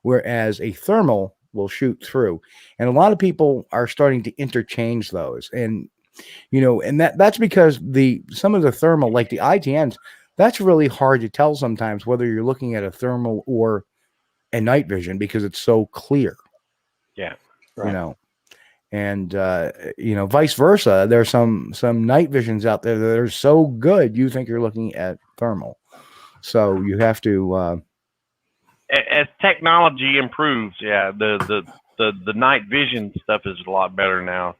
whereas a thermal will shoot through. And a lot of people are starting to interchange those, and that's because some of the thermal, like the ITNs, that's really hard to tell sometimes whether you're looking at a thermal or a night vision because it's so clear. Yeah, and vice versa. There's some night visions out there that are so good you think you're looking at thermal. So you have to as technology improves, the night vision stuff is a lot better now.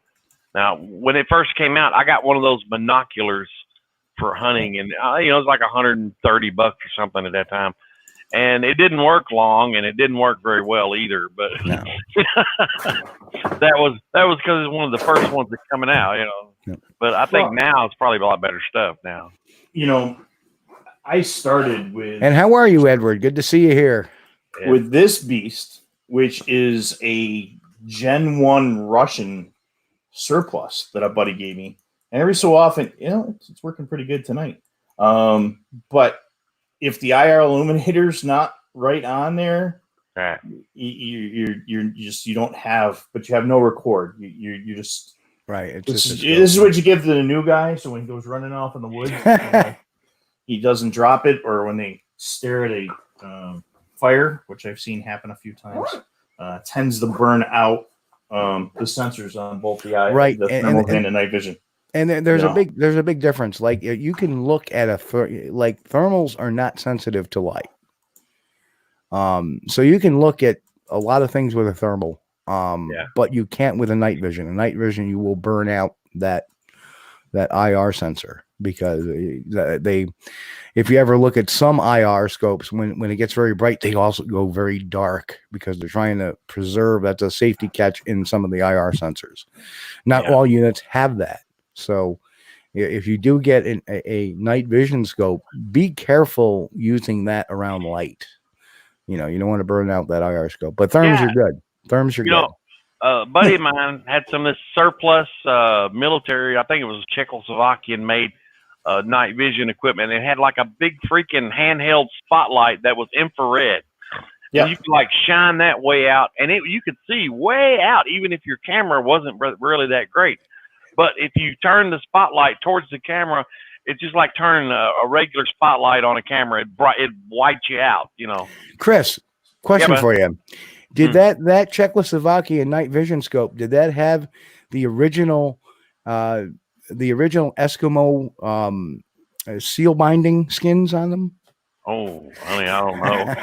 Now, when it first came out, I got one of those binoculars for hunting, and it was like $130 or something at that time. And it didn't work long, and it didn't work very well either. But no. that was because it's one of the first ones that's coming out, Yep. But I think now it's probably a lot better stuff now. I started with. And how are you, Edward? Good to see you here. With this beast, which is a Gen 1 Russian surplus that a buddy gave me. And every so often, it's working pretty good tonight. But if the IR illuminator's not right on there, Right. you don't have, but you have no record. You just Right. It's this just is what you give to the new guy. So when he goes running off in the woods, he doesn't drop it, or when they stare at a fire, which I've seen happen a few times, tends to burn out the sensors on both the eye, Right, the thermal and the night vision. And there's a big difference. Like you can look at like thermals are not sensitive to light. So you can look at a lot of things with a thermal. But you can't with a night vision. A night vision, you will burn out that IR sensor, because if you ever look at some IR scopes, when it gets very bright, they also go very dark because they're trying to preserve. That's a safety catch in some of the IR sensors. Not all units have that. So if you do get a night vision scope, be careful using that around light. You don't want to burn out that IR scope. But therms are good. Therms are good. A buddy of mine had some of this surplus military, I think it was Czechoslovakian made night vision equipment. It had like a big freaking handheld spotlight that was infrared. Yeah. You could like shine that way out, and you could see way out, even if your camera wasn't really that great. But if you turn the spotlight towards the camera, it's just like turning a regular spotlight on a camera. It whites you out, Chris, question for you. Did that Czechoslovakian night vision scope, did that have the original Eskimo seal binding skins on them? Oh, I don't know.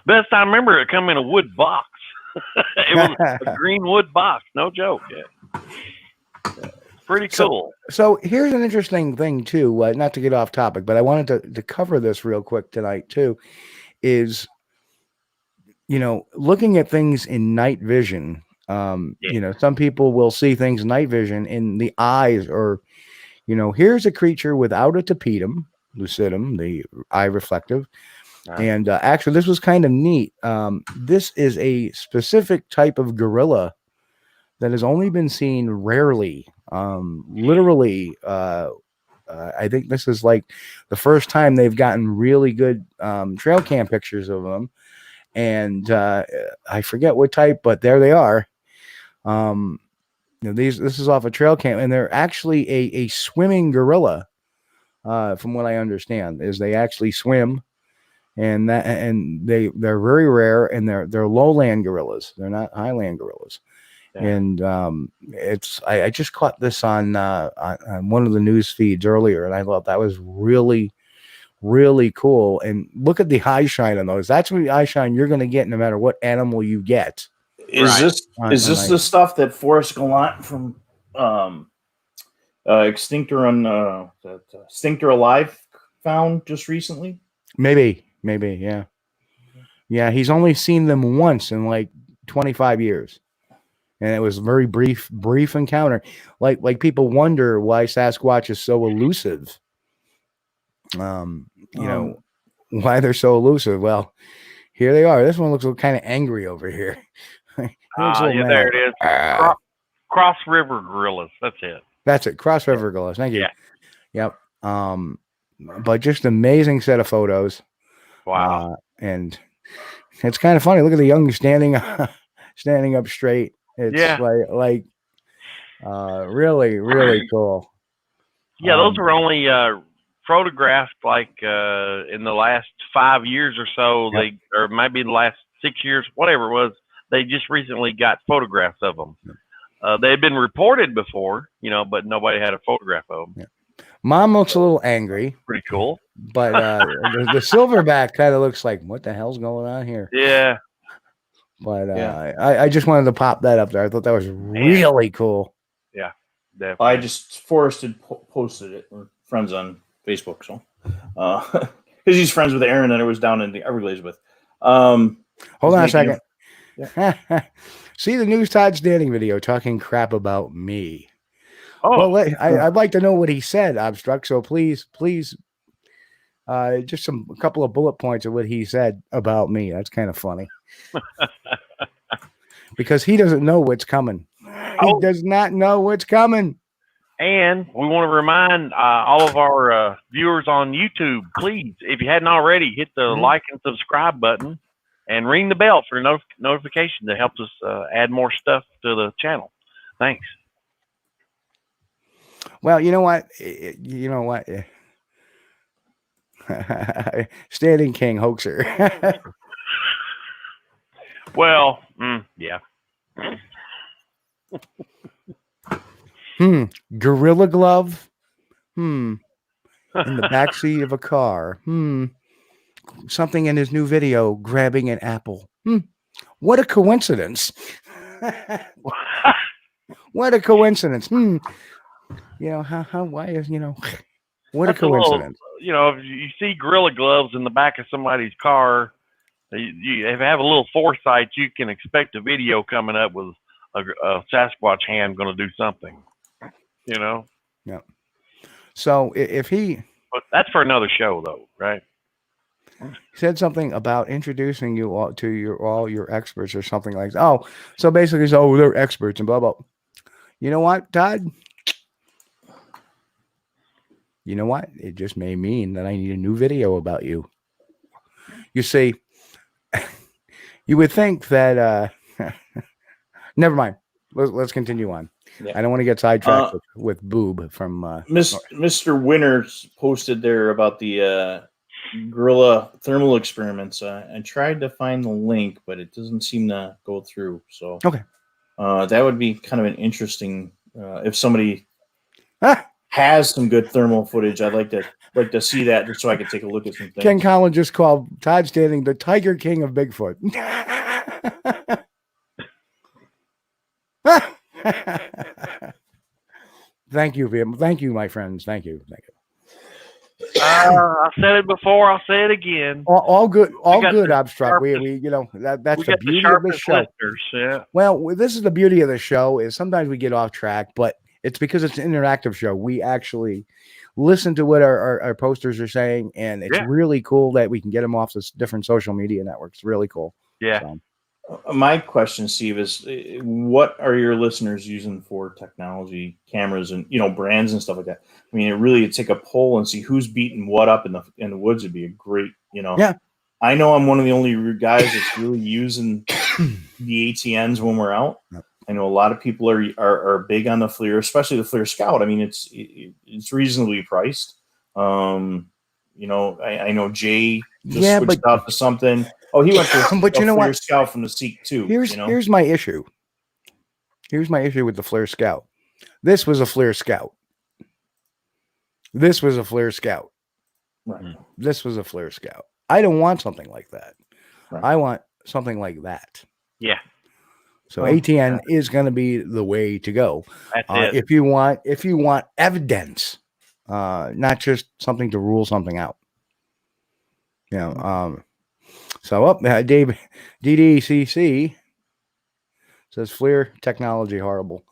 Best I remember, it come in a wood box. It was a green wood box. No joke. Yeah. Pretty cool. So here's an interesting thing too, not to get off topic, but I wanted to cover this real quick tonight too, is, looking at things in night vision, some people will see things in night vision in the eyes, or, here's a creature without a tapetum lucidum, the eye reflective. And actually, this was kind of neat. This is a specific type of gorilla that has only been seen rarely. Literally, I think this is like the first time they've gotten really good trail cam pictures of them. And I forget what type, but there they are. This is off a trail cam, and they're actually a swimming gorilla. From what I understand, is they actually swim, and they're very rare, and they're lowland gorillas. They're not highland gorillas. Yeah. And I just caught this on one of the news feeds earlier, and I thought that was really, really cool. And look at the eye shine on those. That's the eye shine you're going to get no matter what animal you get. Is this the stuff that Forrest Gallant from Extinctor Alive found just recently? Maybe, yeah. Yeah, he's only seen them once in like 25 years. And it was a very brief encounter. Like people wonder why Sasquatch is so elusive. Why they're so elusive. Well, here they are. This one looks kind of angry over here. There it is. Cross River Gorillas. That's it. That's it. Cross River Gorillas. Thank you. Yeah. Yep. But just amazing set of photos. Wow. And it's kind of funny. Look at the young standing up straight. It's like really, really cool. Yeah, those were only photographed like in the last 5 years or so. Yep. Or maybe the last 6 years, whatever it was. They just recently got photographs of them. Yep. They had been reported before, but nobody had a photograph of them. Yep. Mom looks a little angry. Pretty cool. But the silverback kind of looks like, what the hell's going on here? Yeah. But I just wanted to pop that up there. I thought that was really cool. Yeah, definitely. I just Forrest had posted it. We're friends on Facebook, so because he's friends with Aaron that I was down in the Everglades with. Hold on a second. See the News Todd Standing video talking crap about me. Oh, well, I'd like to know what he said, Obstruct. So please, just a couple of bullet points of what he said about me. That's kind of funny. Because he doesn't know what's coming. He does not know what's coming. And we want to remind all of our viewers on YouTube, please, if you hadn't already, hit the like and subscribe button and ring the bell for notification that helps us add more stuff to the channel. Thanks. Well, you know what? Standing King hoaxer. Well, yeah. Gorilla glove. In the backseat of a car. Something in his new video, grabbing an apple. What a coincidence. What a coincidence. Why is, what That's a coincidence. If you see Gorilla Gloves in the back of somebody's car, if you have a little foresight, you can expect a video coming up with a Sasquatch hand going to do something, Yeah. So if he... But that's for another show, though, right? Said something about introducing you all to all your experts or something like that. Oh, so basically, they're experts and blah, blah. You know what, Todd? You know what? It just may mean that I need a new video about you. You see, you would think that, never mind. Let's continue on. Yeah. I don't want to get sidetracked with Boob from Mr. Winters posted there about the gorilla thermal experiments. I tried to find the link, but it doesn't seem to go through. So okay, that would be kind of an interesting if somebody has some good thermal footage. I'd like to see that just so I could take a look at some things. Ken Collins just called Todd Standing the Tiger King of Bigfoot. Thank you, Vim. Thank you, my friends. Thank you. I said it before. I'll say it again. All good. All good. Abstract. That's the beauty of the show. Yeah. Well, this is the beauty of the show. Is sometimes we get off track, but it's because it's an interactive show. We actually listen to what our posters are saying, and it's really cool that we can get them off the different social media networks. Really cool. Yeah. So. My question, Steve, is what are your listeners using for technology, cameras, and brands and stuff like that? I mean, it'd take a poll and see who's beating what up in the woods. Would be a great, Yeah. I know I'm one of the only guys that's really using the ATNs when we're out. Yep. I know a lot of people are big on the FLIR, especially the FLIR Scout. I mean, it's reasonably priced. I know Jay just switched out to something. Oh, he went to but you know what? Scout from the Seek too. Here's my issue. Here's my issue with the FLIR Scout. This was a FLIR Scout. This was a FLIR Scout. Right. This was a FLIR Scout. I don't want something like that. Right. I want something like that. Yeah. So ATN is going to be the way to go. That's it. If you want evidence, not just something to rule something out. So Dave DDCC says FLIR technology horrible.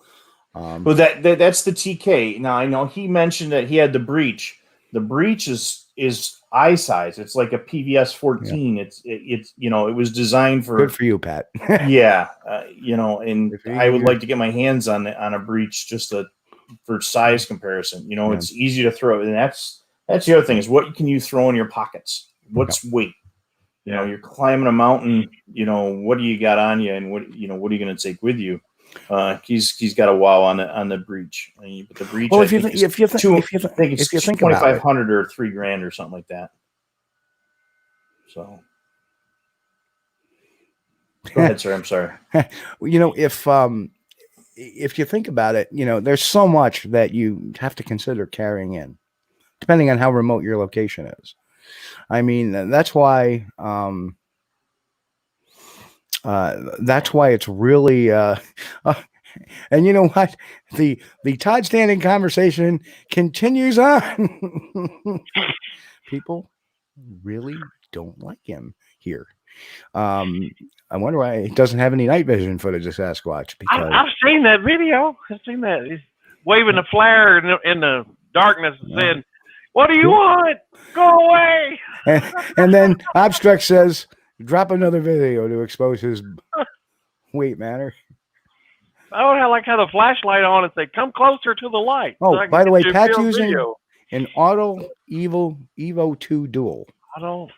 Well, that's the TK. Now I know he mentioned that he had the breach. The breach is eye size. It's like a PVS 14. Yeah. It's it was designed for. Good for you, Pat. Yeah, and I would like to get my hands on a breach just for size comparison. It's easy to throw, and that's the other thing is what can you throw in your pockets? What's weight? You're climbing a mountain. What do you got on you, and what are you going to take with you? He's got a wow on the breach. But the breach. Well, if you think it's $2,500 or $3,000 or something like that. So, go ahead, sir. I'm sorry. If you think about it, there's so much that you have to consider carrying in, depending on how remote your location is. I mean, that's why it's really and you know what? The Todd Standing conversation continues on. People really don't like him here. I wonder why he doesn't have any night vision footage of Sasquatch. Because I've seen that video. I've seen that. He's waving a flare in the darkness and saying, "What do you want? Go away!" And then Abstract says, "Drop another video to expose his weight matter." I like how the flashlight on and say, "Come closer to the light." Oh, so I can by the get way, you a Pat's real using video. an Auto Evo 2 Dual. Auto.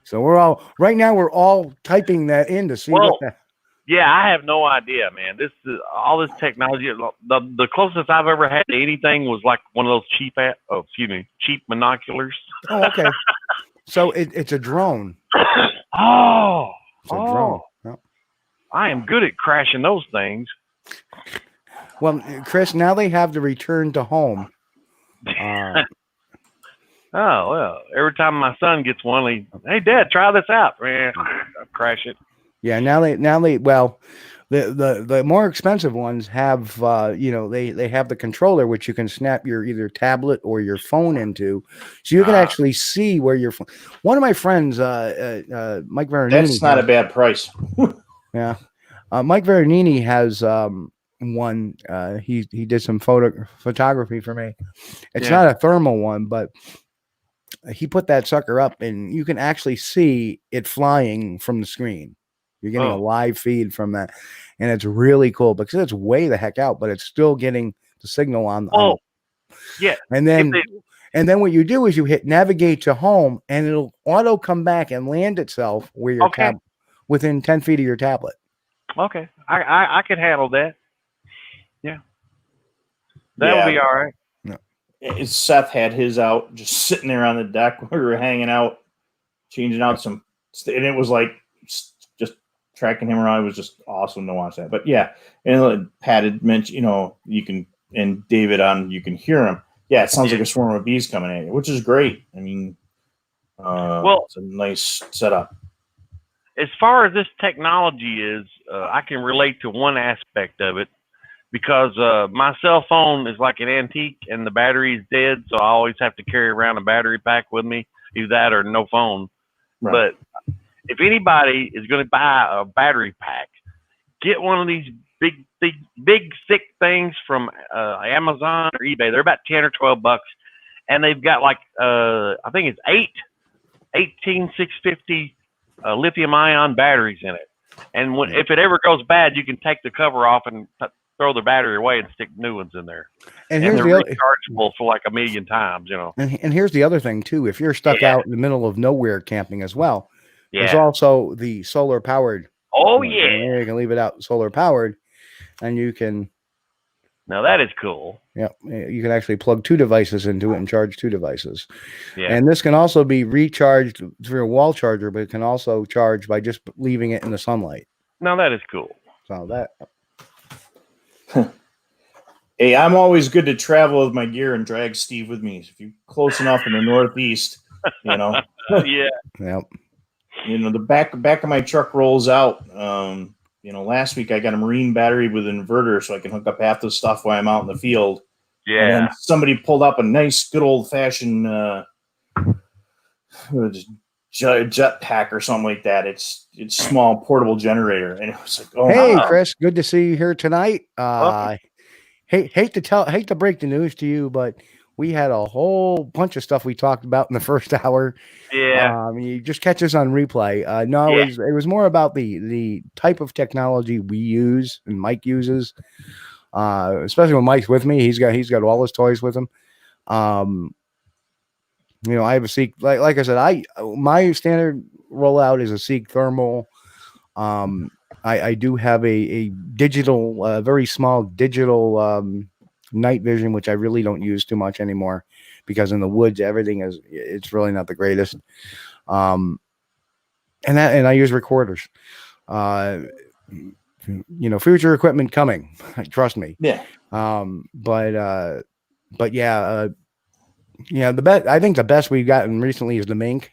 So right now we're all typing that in to see what that. Yeah, I have no idea, man. This is all this technology. The closest I've ever had to anything was like one of those cheap binoculars. Oh, okay. So it's a drone. Oh, It's a drone. Yep. I am good at crashing those things. Well, Chris, now they have the return to home. Oh, well, every time my son gets one, hey, Dad, try this out. Man, I crash it. Yeah, now they the more expensive ones have they have the controller which you can snap your either tablet or your phone into, so you can actually see where your phone. One of my friends, Mike Veronini. That's not a bad price. Yeah, Mike Veronini has one. He did some photography for me. It's not a thermal one, but he put that sucker up, and you can actually see it flying from the screen. You're getting a live feed from that, and it's really cool because it's way the heck out, but it's still getting the signal on. Yeah. And then what you do is you hit navigate to home, and it'll auto come back and land itself where your within 10 feet of your tablet. Okay, I can handle that. Yeah, that'll be all right. Seth had his out just sitting there on the deck when we were hanging out, changing out some, and it was like just tracking him around. It was just awesome to watch that. But yeah, and Pat had mentioned, you can, and David you can hear him. Yeah, it sounds like a swarm of bees coming at you, which is great. I mean, it's a nice setup. As far as this technology is, I can relate to one aspect of it. Because my cell phone is like an antique and the battery is dead, so I always have to carry around a battery pack with me, either that or no phone. Right. But if anybody is going to buy a battery pack, get one of these big thick things from Amazon or eBay. They're about 10 or 12 bucks, and they've got like I think it's 18650 lithium-ion batteries in it. And if it ever goes bad, you can take the cover off and throw the battery away and stick new ones in there. And here's they're rechargeable for like 1 million times, And here's the other thing too. If you're stuck out in the middle of nowhere camping as well, there's also the solar powered. Oh yeah. You can leave it out solar powered, and you can. Now that is cool. Yeah, you can actually plug 2 devices into it and charge 2 devices. Yeah. And this can also be recharged through a wall charger, but it can also charge by just leaving it in the sunlight. Now that is cool. So that. Hey, I'm always good to travel with my gear and drag Steve with me. If you're close enough in the Northeast, Yeah. Yep. The back of my truck rolls out. Last week I got a marine battery with an inverter so I can hook up half the stuff while I'm out in the field. Yeah. And then somebody pulled up a nice, good old fashioned jet pack or something like that. It's small portable generator, and it was like, oh, hey, wow. Chris, good to see you here tonight. Hate to break the news to you, but we had a whole bunch of stuff we talked about in the first hour. Yeah. You just catch us on replay. It was more about the type of technology we use and Mike uses. Especially when Mike's with me, he's got all his toys with him. I have a Seek, like I said, my standard rollout is a Seek thermal. I do have a digital, very small digital night vision, which I really don't use too much anymore because in the woods, it's really not the greatest. And I use recorders. Future equipment coming, trust me. Yeah. The best, I think the best we've gotten recently is the mink.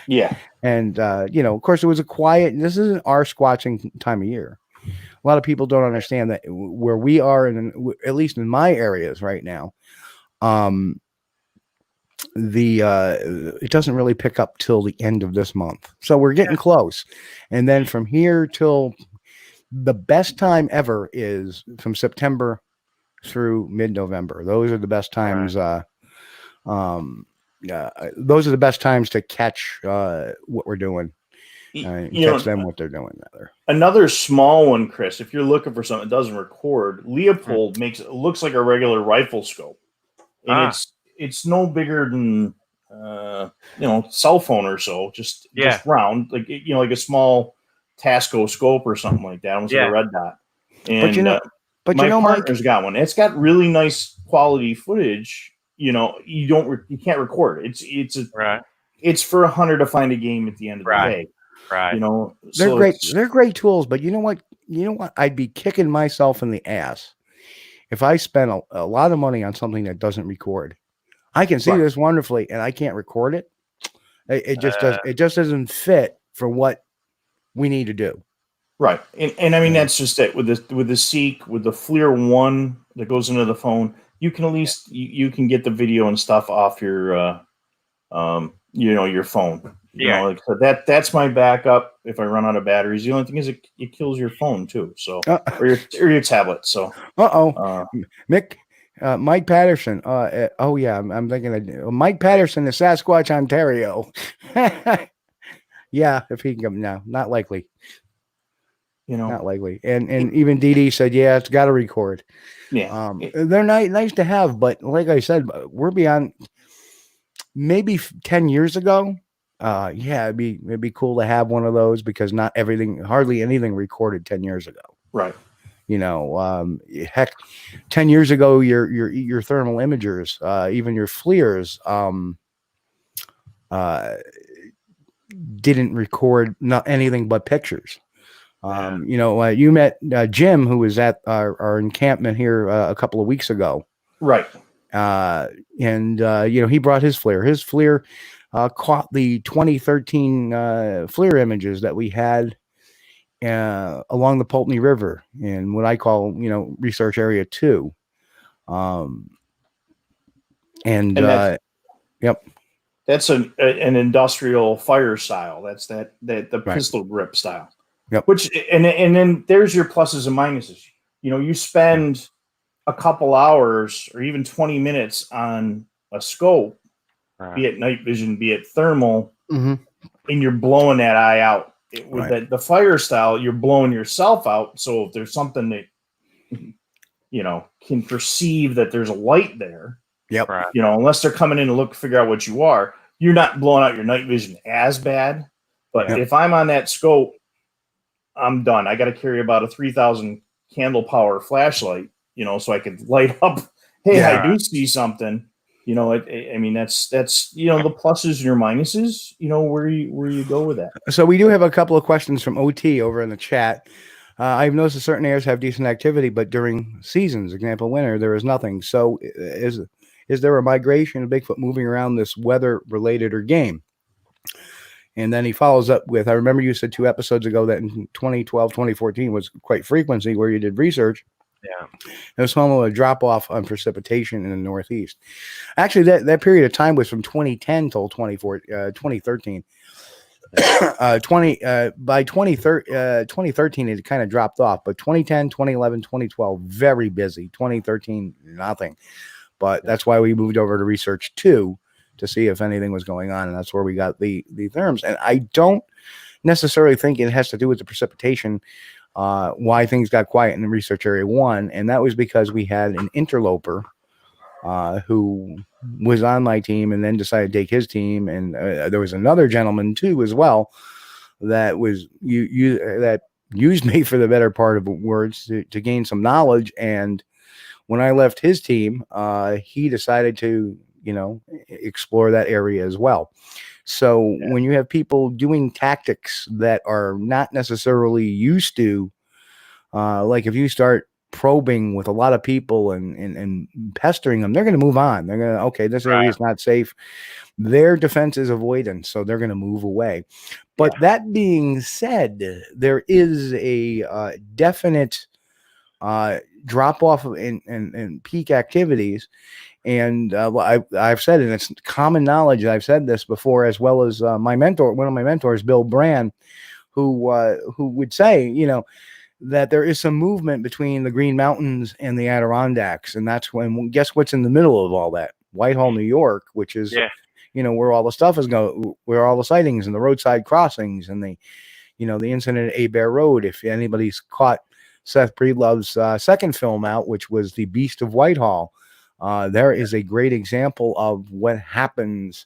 Yeah. And, of course it was this isn't our squatching time of year. A lot of people don't understand that where we are, at least in my areas right now, it doesn't really pick up till the end of this month. So we're getting close. And then from here till the best time ever is from September through mid-November. Those are the best times. Those are the best times to catch what we're doing. Catch them what they're doing rather. Another small one, Chris, if you're looking for something that doesn't record, Leopold looks like a regular rifle scope. And it's no bigger than cell phone or so, just round, like like a small Tasco scope or something like that, almost like a red dot. And my partner's got one. It's got really nice quality footage. You can't record it. It's for a hunter to find a game at the end of the day. Right. They're great. They're great tools, but you know what? I'd be kicking myself in the ass if I spent a lot of money on something that doesn't record. I can see this wonderfully, and I can't record it. It just doesn't fit for what we need to do. Right, and I mean that's just it with the Seek, with the FLIR 1 that goes into the phone. You can at least you can get the video and stuff off your your phone. So that's my backup if I run out of batteries. The only thing is it kills your phone too. So or your tablet. So Mick. Mike Patterson. I'm thinking of Mike Patterson, the Sasquatch, Ontario. Yeah, if he can come now, not likely. Not likely. And even DD said, yeah, it's got to record. Yeah, they're nice to have, but like I said, we're beyond. Maybe 10 years ago, it'd be cool to have one of those because hardly anything recorded 10 years ago. Right. Heck, 10 years ago, your thermal imagers, even your FLIRs, didn't record anything but pictures. You met Jim, who was at our encampment here a couple of weeks ago. Right. He brought his FLIR. His FLIR caught the 2013 FLIR images that we had along the Pulteney River in what I call, Research Area 2. That's an industrial fire style. That's the pistol grip style. Yep. Which and then there's your pluses and minuses. You spend a couple hours or even 20 minutes on a scope, be it night vision, be it thermal, and you're blowing that eye out. With the fire style, you're blowing yourself out. So if there's something that can perceive that there's a light there, unless they're coming in to figure out what you are, you're not blowing out your night vision as bad. But if I'm on that scope, I'm done. I got to carry about a 3,000 candle power flashlight, so I could light up. Hey, I do see something. That's the pluses and your minuses. Where you go with that. So we do have a couple of questions from OT over in the chat. I've noticed that certain areas have decent activity, but during seasons, example winter, there is nothing. So is there a migration of Bigfoot moving around this weather related or game? And then he follows up with, I remember you said 2 episodes ago that in 2012, 2014 was quite frequency where you did research. Yeah. It was home of a drop off on precipitation in the Northeast. Actually, that period of time was from 2010 till 2013. By 2013, it kind of dropped off, but 2010, 2011, 2012, very busy. 2013, nothing. But that's why we moved over to Research 2 to see if anything was going on, and that's where we got the therms. And I don't necessarily think it has to do with the precipitation, why things got quiet in the Research Area 1, and that was because we had an interloper who was on my team and then decided to take his team, and there was another gentleman too as well that was that used me for the better part of words to gain some knowledge. And when I left his team, he decided to explore that area as well. So when you have people doing tactics that are not necessarily used to, like if you start probing with a lot of people and pestering them, they're going to move on. They're going to, okay, this area is not safe. Their defense is avoidance, so they're going to move away. But that being said, there is a definite drop off in peak activities. And I've said it, it's common knowledge. I've said this before, as well as my mentor, one of my mentors, Bill Brand, who would say, that there is some movement between the Green Mountains and the Adirondacks. And that's when, guess what's in the middle of all that? Whitehall, New York, which is, where all the stuff is going, where all the sightings and the roadside crossings and the incident at A Bear Road. If anybody's caught Seth Breedlove's second film out, which was The Beast of Whitehall, there is a great example of what happens.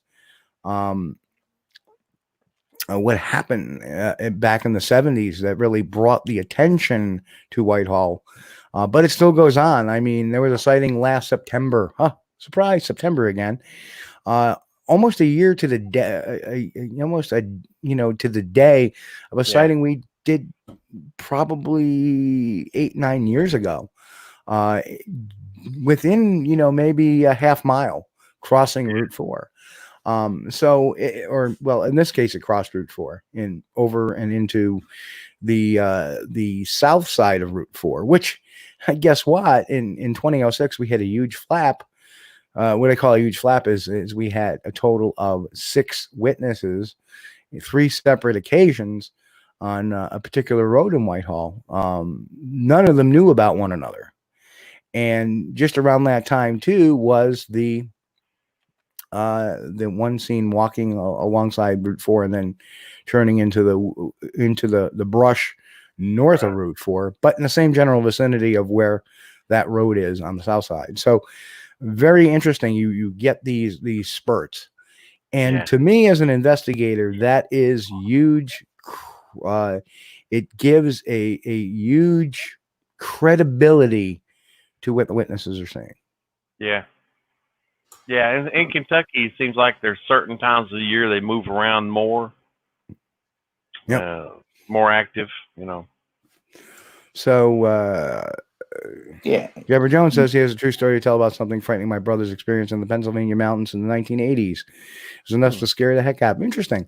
What happened back in the 70s that really brought the attention to Whitehall. But it still goes on. I mean, there was a sighting last September. Surprise, September again. Almost a year to the day, to the day of a sighting we did probably 8-9 years ago. Within, maybe a half mile crossing Route 4. In this case, it crossed Route 4 over and into the south side of Route 4, which, guess what? In 2006, we had a huge flap. What I call a huge flap is we had a total of 6 witnesses, 3 separate occasions on a particular road in Whitehall. None of them knew about one another. And just around that time, too, was the one seen walking alongside Route 4 and then turning into the brush north of Route 4, but in the same general vicinity of where that road is on the south side. So very interesting. You get these spurts. And to me, as an investigator, that is huge. It gives a huge credibility to what the witnesses are saying. Yeah. Yeah, in Kentucky, it seems like there's certain times of the year they move around more. More active, So, Deborah Jones says he has a true story to tell about something frightening my brother's experience in the Pennsylvania mountains in the 1980s. It was enough to scare the heck out of him. Interesting.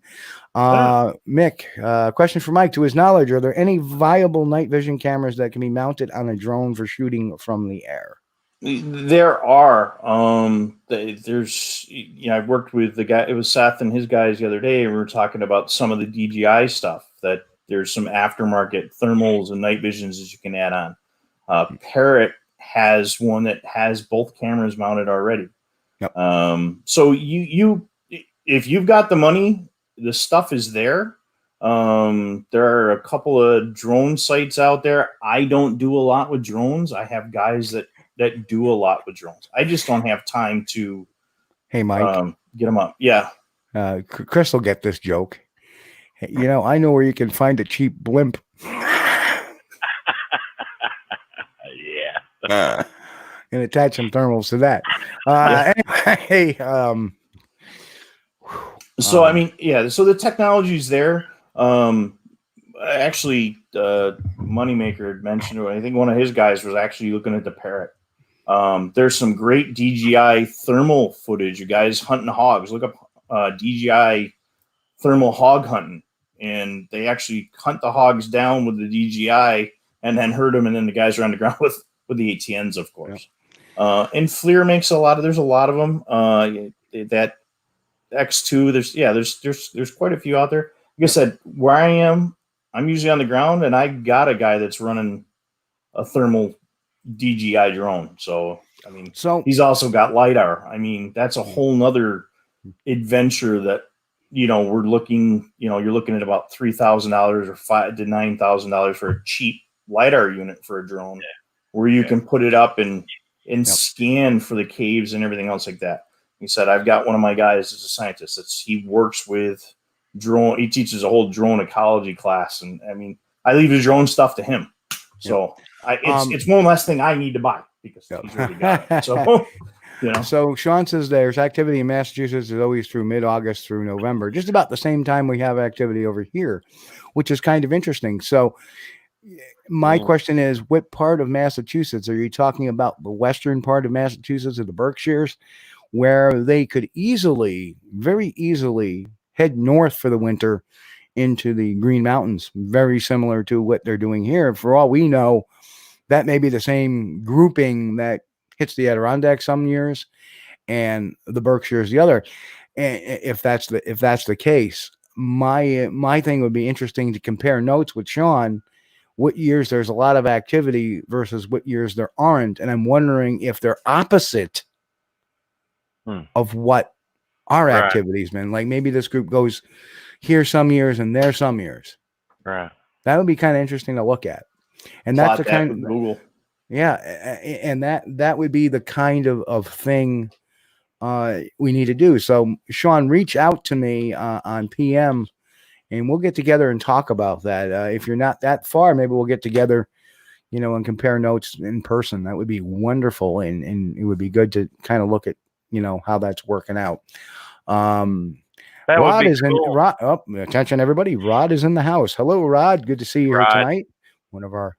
Mick, question for Mike. To his knowledge, are there any viable night vision cameras that can be mounted on a drone for shooting from the air? There are. There's. I worked with the guy. It was Seth and his guys the other day. And we were talking about some of the DJI stuff. That there's some aftermarket thermals and night visions that you can add on. Parrot has one that has both cameras mounted already. Yep. So you if you've got the money, the stuff is there. There are a couple of drone sites out there. I don't do a lot with drones. I have guys that do a lot with drones. I just don't have time to. Hey, Mike, get them up. Yeah. Chris will get this joke. I know where you can find a cheap blimp. Yeah. And attach some thermals to that. Anyway, so I mean, so the technology's there. Actually, Moneymaker had mentioned, or I think one of his guys was actually looking at the Parrot. There's some great DJI thermal footage. You guys hunting hogs, look up DJI thermal hog hunting, and they actually hunt the hogs down with the DJI and then herd them, and then the guys are on the ground with the ATNs, of course. And FLIR makes there's a lot of them. That X2, there's quite a few out there. Like I said, where I am, I'm usually on the ground, and I got a guy that's running a thermal DJI drone. So, I mean, he's also got LiDAR. I mean, that's a whole nother adventure that, we're looking, you're looking at about $3,000 or $5,000 to $9,000 for a cheap LiDAR unit for a drone, where you can put it up and scan for the caves and everything else like that. He said, I've got one of my guys as a scientist. He works with drone. He teaches a whole drone ecology class. And I mean, I leave the drone stuff to him. So it's one less thing I need to buy because he's already got it. So, So Sean says there's activity in Massachusetts is always through mid-August through November, just about the same time we have activity over here, which is kind of interesting. So my question is, what part of Massachusetts are you talking about? The western part of Massachusetts or the Berkshires, where they could very easily head north for the winter into the Green Mountains, very similar to what they're doing here. For all we know, that may be the same grouping that hits the Adirondack some years and the Berkshires the other. And if that's the case, my thing would be interesting to compare notes with Sean, what years there's a lot of activity versus what years there aren't. And I'm wondering if they're opposite of what our Right. activities, man. Like maybe this group goes here some years and there some years. Right. That would be kind of interesting to look at. And Plot that's the that kind with Google. yeah, and that would be the kind of thing we need to do. So Sean, reach out to me on PM, and we'll get together and talk about that. If you're not that far, maybe we'll get together, and compare notes in person. That would be wonderful, and it would be good to kind of look at how that's working out. That Rod would be is cool. in. Rod, attention, everybody! Rod is in the house. Hello, Rod. Good to see you here Rod. tonight. One of our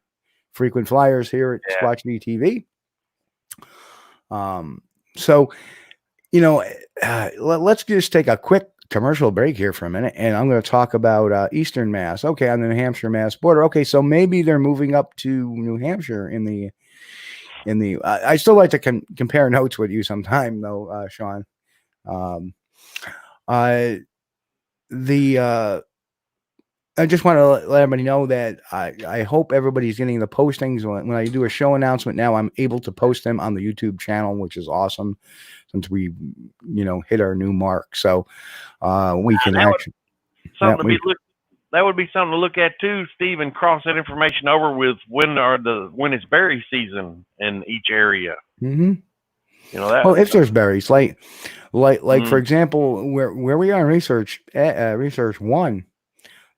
frequent flyers here at Squatch-D TV. So, let's just take a quick commercial break here for a minute, and I'm going to talk about Eastern Mass. Okay, on the New Hampshire Mass border. Okay, so maybe they're moving up to New Hampshire in the. I still like to compare notes with you sometime, though, Sean. I just want to let everybody know that I hope everybody's getting the postings. When I do a show announcement now, I'm able to post them on the YouTube channel, which is awesome since we, hit our new mark. So we can actually. That would be something to look at too, Steve, and cross that information over with when it's berry season in each area. Mm-hmm. That. If there's berries, like for example, where we are in research 1.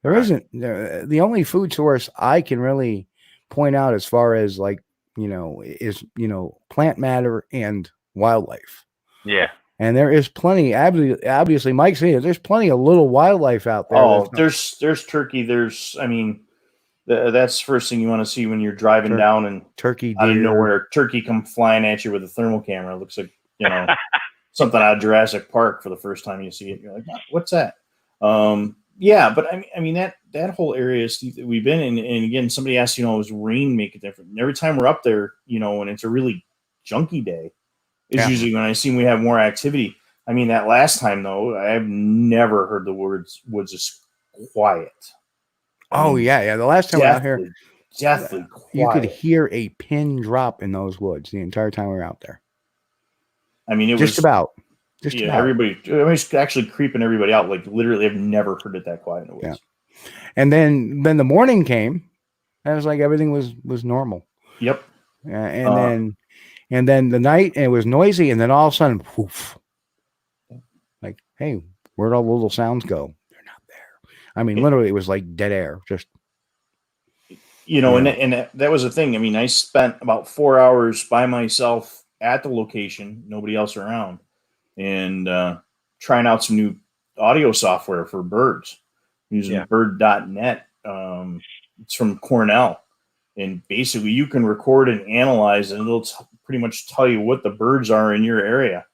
There isn't the only food source I can really point out as far as is plant matter and wildlife. Yeah. And there is plenty. Obviously, Mike's here. There's plenty of little wildlife out there. Oh, there's turkey. That's the first thing you want to see when you're driving down and turkey out of nowhere, turkey come flying at you with a thermal camera. It looks like something out of Jurassic Park for the first time you see it. You're like, what's that? Yeah, but I mean that whole area, Steve, that we've been in, and again, somebody asked, does rain make a difference? And every time we're up there, and it's a really junky day, is usually when I see we have more activity. I mean, that last time though, I've never heard the woods as quiet. The last time we were out here, deathly quiet. You could hear a pin drop in those woods the entire time we were out there. I mean, it was about. Everybody's actually creeping everybody out. Like literally, I've never heard it that quiet in the woods. Yeah. And then the morning came, and it was like everything was normal. Yep. And then the night, and it was noisy, and then all of a sudden, poof. Like, hey, where'd all the little sounds go? They're not there. I mean, literally, it was like dead air. Just and that was the thing. I mean, I spent about 4 hours by myself at the location, nobody else around. And trying out some new audio software for birds using bird.net. It's from Cornell. And basically you can record and analyze, and it'll pretty much tell you what the birds are in your area.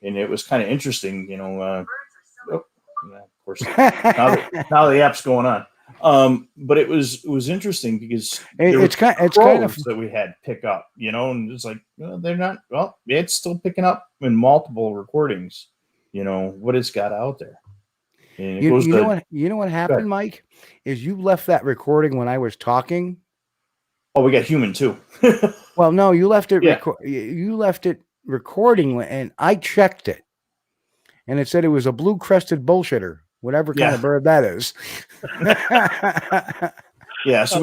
And it was kind of interesting, of course, now the app's going on. But it was interesting because it's kind of that we had pick up, and it's like, they're not, it's still picking up in multiple recordings, what it's got out there. And you know what happened, Mike, is you left that recording when I was talking. Oh, we got human too. Well, no, you left it. You left it recording, and I checked it, and it said it was a blue-crested bullshitter. Whatever kind of bird that is. Yeah, so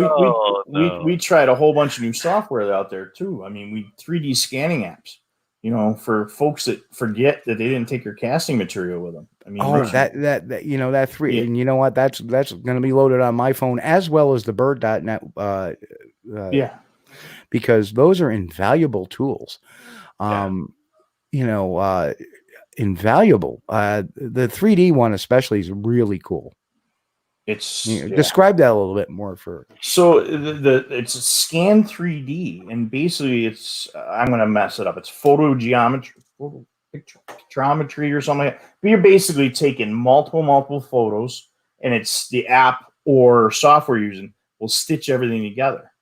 we tried a whole bunch of new software out there too. I mean, we 3D scanning apps, for folks that forget that they didn't take their casting material with them. I mean, that three, and you know what? That's going to be loaded on my phone as well as the bird.net. Because those are invaluable tools. Invaluable. The 3D one especially is really cool. Describe that a little bit more for. So it's a scan 3D, and basically I'm going to mess it up. It's photogeometry or something like that. But you're basically taking multiple photos, and it's the app or software you're using will stitch everything together,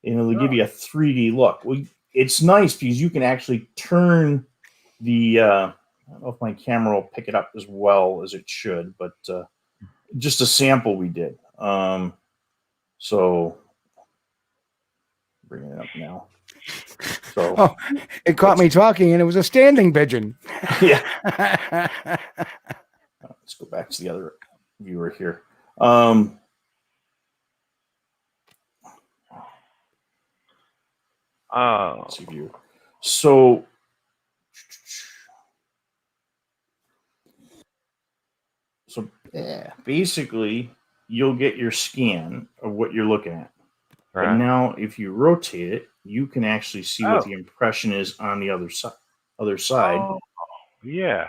and it'll give you a 3D look. Well, it's nice because you can actually turn the. I don't know if my camera will pick it up as well as it should, but just a sample we did. So bringing it up now. So Oh, it caught me talking, and it was a standing pigeon. yeah. Let's go back to the other viewer here. Let's see view. So yeah, basically you'll get your scan of what you're looking at. Right. And now if you rotate it, you can actually see what the impression is on the other side. Oh, yeah.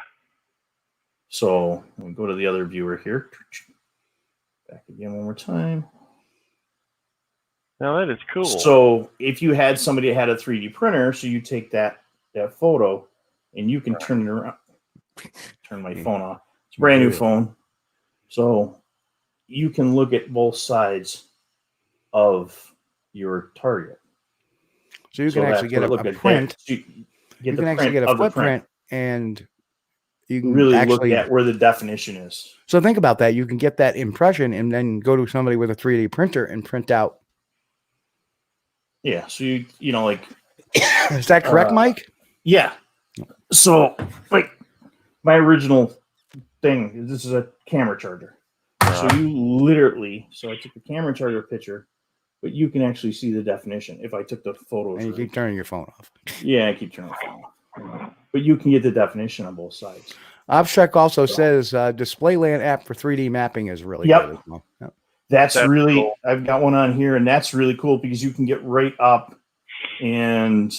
So we'll go to the other viewer here. Back again one more time. Now that is cool. So if you had somebody that had a 3D printer, so you take that photo and you can turn it around. Turn my phone off. It's a brand new phone. So you can look at both sides of your target. So you can actually get a print. You can actually get a footprint, and you can really actually look at where the definition is. So think about that. You can get that impression and then go to somebody with a 3D printer and print out. Yeah. So you know, like, is that correct, Mike? Yeah. So like my original thing, this is a camera charger. So you literally, so I took the camera charger picture, but you can actually see the definition if I took the photos. And you keep turning your phone off. Yeah, I keep turning my phone off. But you can get the definition on both sides. Obstrek also says Displayland app for 3D mapping is really good as well. Yep. That's really cool. I've got one on here, and that's really cool because you can get right up and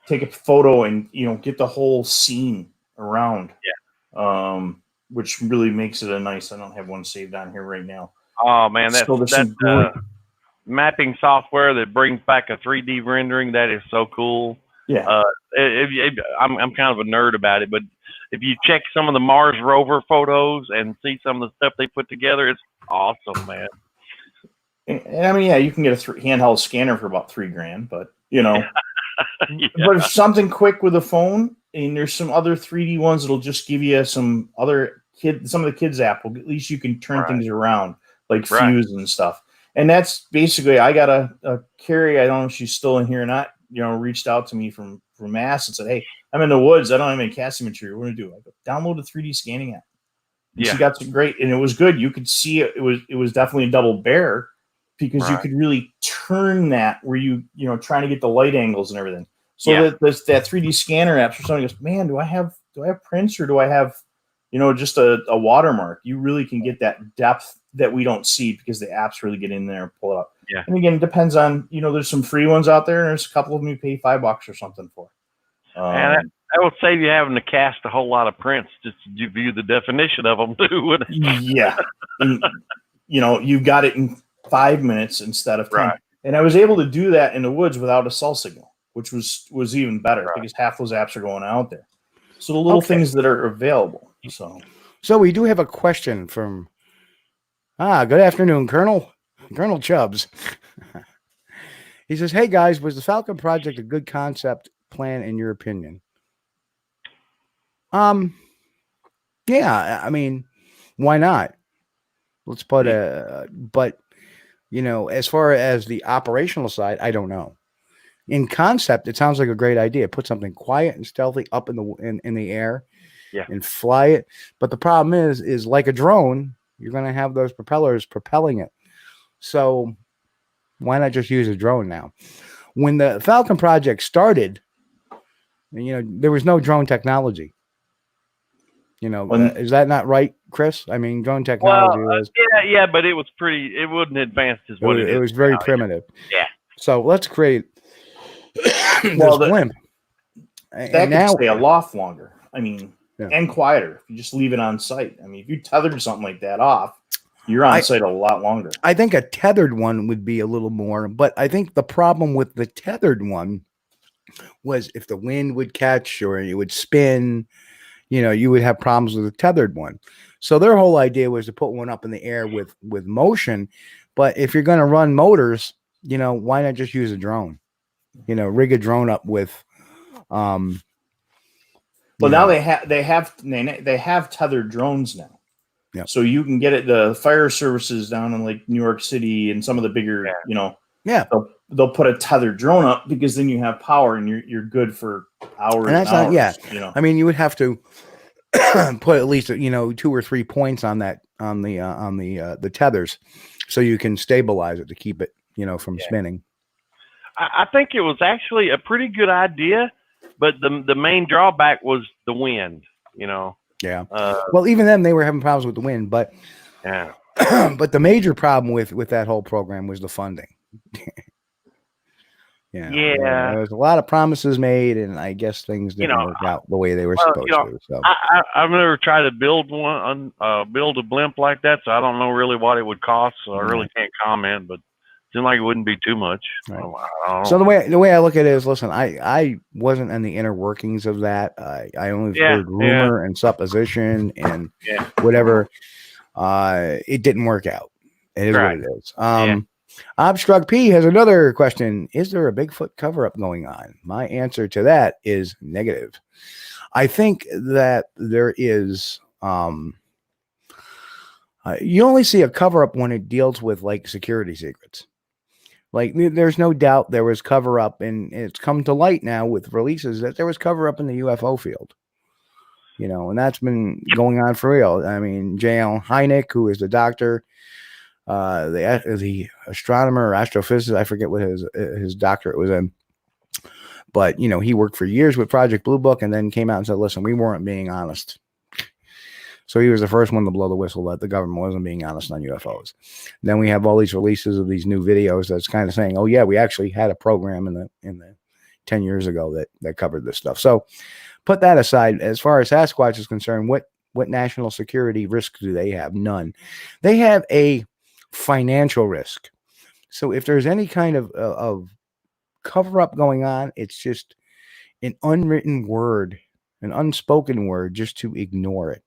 take a photo and, you know, get the whole scene around. Yeah. Which really makes it a nice. I don't have one saved on here right now. Oh man, that's mapping software that brings back a 3D rendering. That is so cool. Yeah. I'm kind of a nerd about it, but if you check some of the Mars rover photos and see some of the stuff they put together, it's awesome, man. And I mean, yeah, you can get a handheld scanner for about $3,000, but you know, but if something quick with a phone, and there's some other 3D ones that'll just give you some of the kids' app. At least you can turn things around, like Fuse and stuff. And that's basically, I got a Carrie, I don't know if she's still in here or not, you know, reached out to me from Mass and said, hey, I'm in the woods. I don't have any casting material. What do I do? I go, download a 3D scanning app. And she got some great, and it was good. You could see it. It was definitely a double bear because you could really turn that where you know, trying to get the light angles and everything. So that 3D scanner app for somebody goes, man, do I have prints or do I have, you know, just a watermark? You really can get that depth that we don't see because the apps really get in there and pull it up. Yeah. And again, it depends on, you know, there's some free ones out there and there's a couple of them you pay $5 or something for. And that will save you having to cast a whole lot of prints just to view the definition of them too. Yeah. And, you know, you got it in 5 minutes instead of 10. Right. And I was able to do that in the woods without a cell signal, which was even better because half those apps are going out there. So the little things that are available. So we do have a question from good afternoon, Colonel Chubbs. He says, hey guys, was the Falcon project a good concept plan in your opinion? Yeah, I mean, why not? Let's put but you know, as far as the operational side, I don't know. In concept, it sounds like a great idea. Put something quiet and stealthy up in the air, and fly it. But the problem is like a drone, you're going to have those propellers propelling it. So why not just use a drone now? When the Falcon project started, you know, there was no drone technology. You know, is that not right, Chris? I mean, drone technology was but it was pretty. It wasn't advanced as what it is. It was very primitive. Yeah. So let's create this blimp. That could stay aloft longer. I mean, and quieter. If you just leave it on site. I mean, if you tethered something like that off, you're on site a lot longer. I think a tethered one would be a little more, but I think the problem with the tethered one was if the wind would catch or it would spin, you know, you would have problems with the tethered one. So their whole idea was to put one up in the air with motion. But if you're going to run motors, you know, why not just use a drone? You know, rig a drone up with. Well, now they have tethered drones now. Yep. So you can get it. The fire services down in like New York City and some of the bigger, you know, they'll put a tethered drone up because then you have power and you're good for hours. And that's and not, hours, yeah. You know, I mean, you would have to put at least 2 or 3 points on that on the tethers, so you can stabilize it to keep it from spinning. I think it was actually a pretty good idea, but the main drawback was the wind. Yeah. Well, even then they were having problems with the wind, but yeah. but the major problem with that whole program was the funding. Yeah. There was a lot of promises made, and I guess things didn't work out the way they were supposed to. So I've never tried to build build a blimp like that, so I don't know really what it would cost. So I really can't comment, but it seemed like it wouldn't be too much. Right. So the way I look at it is, listen, I wasn't in the inner workings of that. I only heard rumor and supposition and whatever. It didn't work out. It is what it is. Obstruct P has another question. Is there a Bigfoot cover-up going on? My answer to that is negative. I think that there is. You only see a cover-up when it deals with like security secrets. Like there's no doubt there was cover-up, and it's come to light now with releases that there was cover-up in the UFO field. And that's been going on for real. I mean, J.L. Hynek, who is the doctor, the astronomer or astrophysicist, I forget what his doctorate was in, but he worked for years with Project Blue Book, and then came out and said, listen, we weren't being honest. So he was the first one to blow the whistle that the government wasn't being honest on UFOs. Then we have all these releases of these new videos that's kind of saying, oh yeah, we actually had a program in the 10 years ago that covered this stuff. So put that aside. As far as Sasquatch is concerned, what national security risk do they have? None. They have a financial risk. So if there's any kind of cover up going on, it's just an unwritten word, an unspoken word, just to ignore it.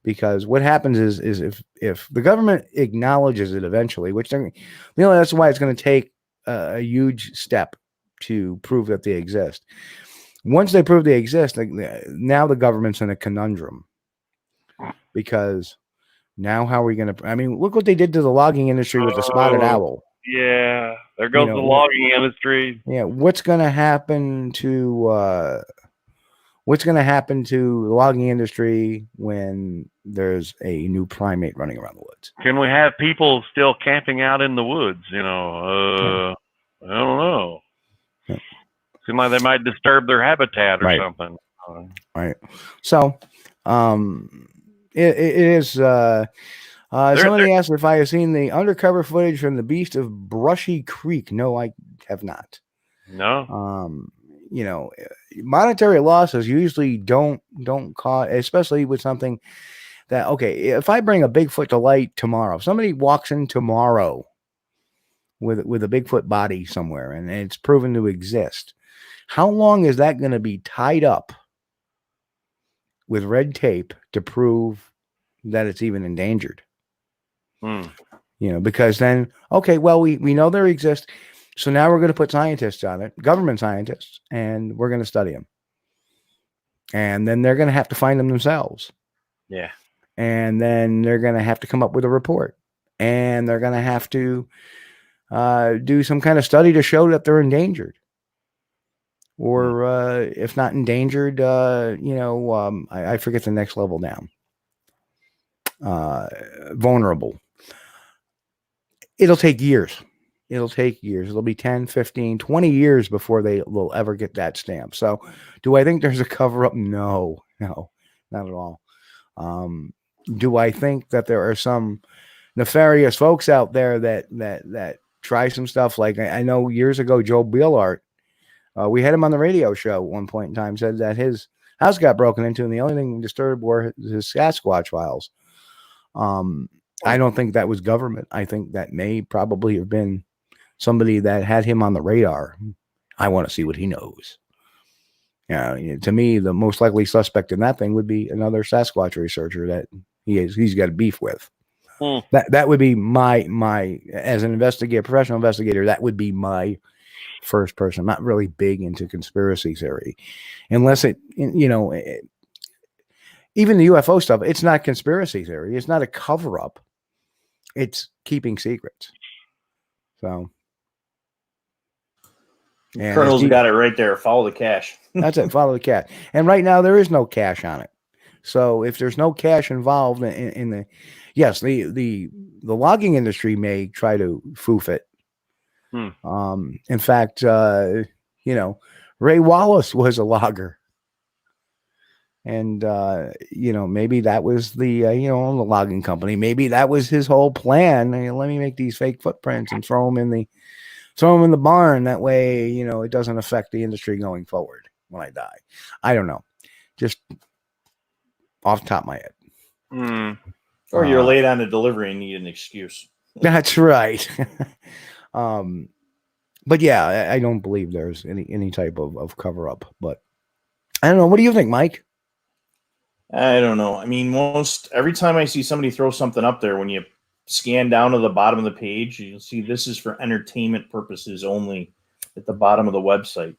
Because what happens is if the government acknowledges it eventually, which that's why it's going to take a huge step to prove that they exist. Once they prove they exist, now the government's in a conundrum, because now how are we going to? I mean, look what they did to the logging industry with the spotted owl. Yeah, there goes the logging industry. Yeah, what's going to happen to the logging industry when there's a new primate running around the woods? Can we have people still camping out in the woods? I don't know. Yeah. Seems like they might disturb their habitat or something. Right. So, it is. Somebody asked if I have seen the undercover footage from the Beast of Brushy Creek. No, I have not. No. Monetary losses usually don't cause, especially with something that, if I bring a Bigfoot to light tomorrow, if somebody walks in tomorrow with a Bigfoot body somewhere and it's proven to exist, how long is that going to be tied up with red tape to prove that it's even endangered? Because then, we know they exist. So now we're going to put scientists on it, government scientists, and we're going to study them. And then they're going to have to find them themselves. Yeah. And then they're going to have to come up with a report. And they're going to have to do some kind of study to show that they're endangered. Or if not endangered, I forget the next level down. Vulnerable. It'll take years. It'll be 10, 15, 20 years before they will ever get that stamp. So do I think there's a cover up? No, not at all. Do I think that there are some nefarious folks out there that try some stuff? Like I know years ago, Joe Bielart, we had him on the radio show at one point in time, said that his house got broken into and the only thing disturbed were his Sasquatch files. I don't think that was government. I think that may probably have been somebody that had him on the radar. I want to see what he knows. To me, the most likely suspect in that thing would be another Sasquatch researcher that he's got a beef with. That would be my as an investigator, professional investigator, that would be my first person. I'm not really big into conspiracy theory, unless even the UFO stuff, it's not conspiracy theory. It's not a cover up. It's keeping secrets. So And Colonel's Steve- got it right there. Follow the cash. That's it. Follow the cash. And right now there is no cash on it. So if there's no cash involved in the, yes, the logging industry may try to foof it. In fact, you know, Ray Wallace was a logger. And, you know, maybe that was the, you know, the logging company. Maybe that was his whole plan. Hey, let me make these fake footprints and throw them in the barn. That way, you know, it doesn't affect the industry going forward when I die. I don't know. Just off the top of my head. Or you're late on a delivery and need an excuse. That's right. But yeah, I don't believe there's any type of cover up. But I don't know. What do you think, Mike? I don't know. I mean, every time I see somebody throw something up there, when you scan down to the bottom of the page, you'll see this is for entertainment purposes only at the bottom of the website.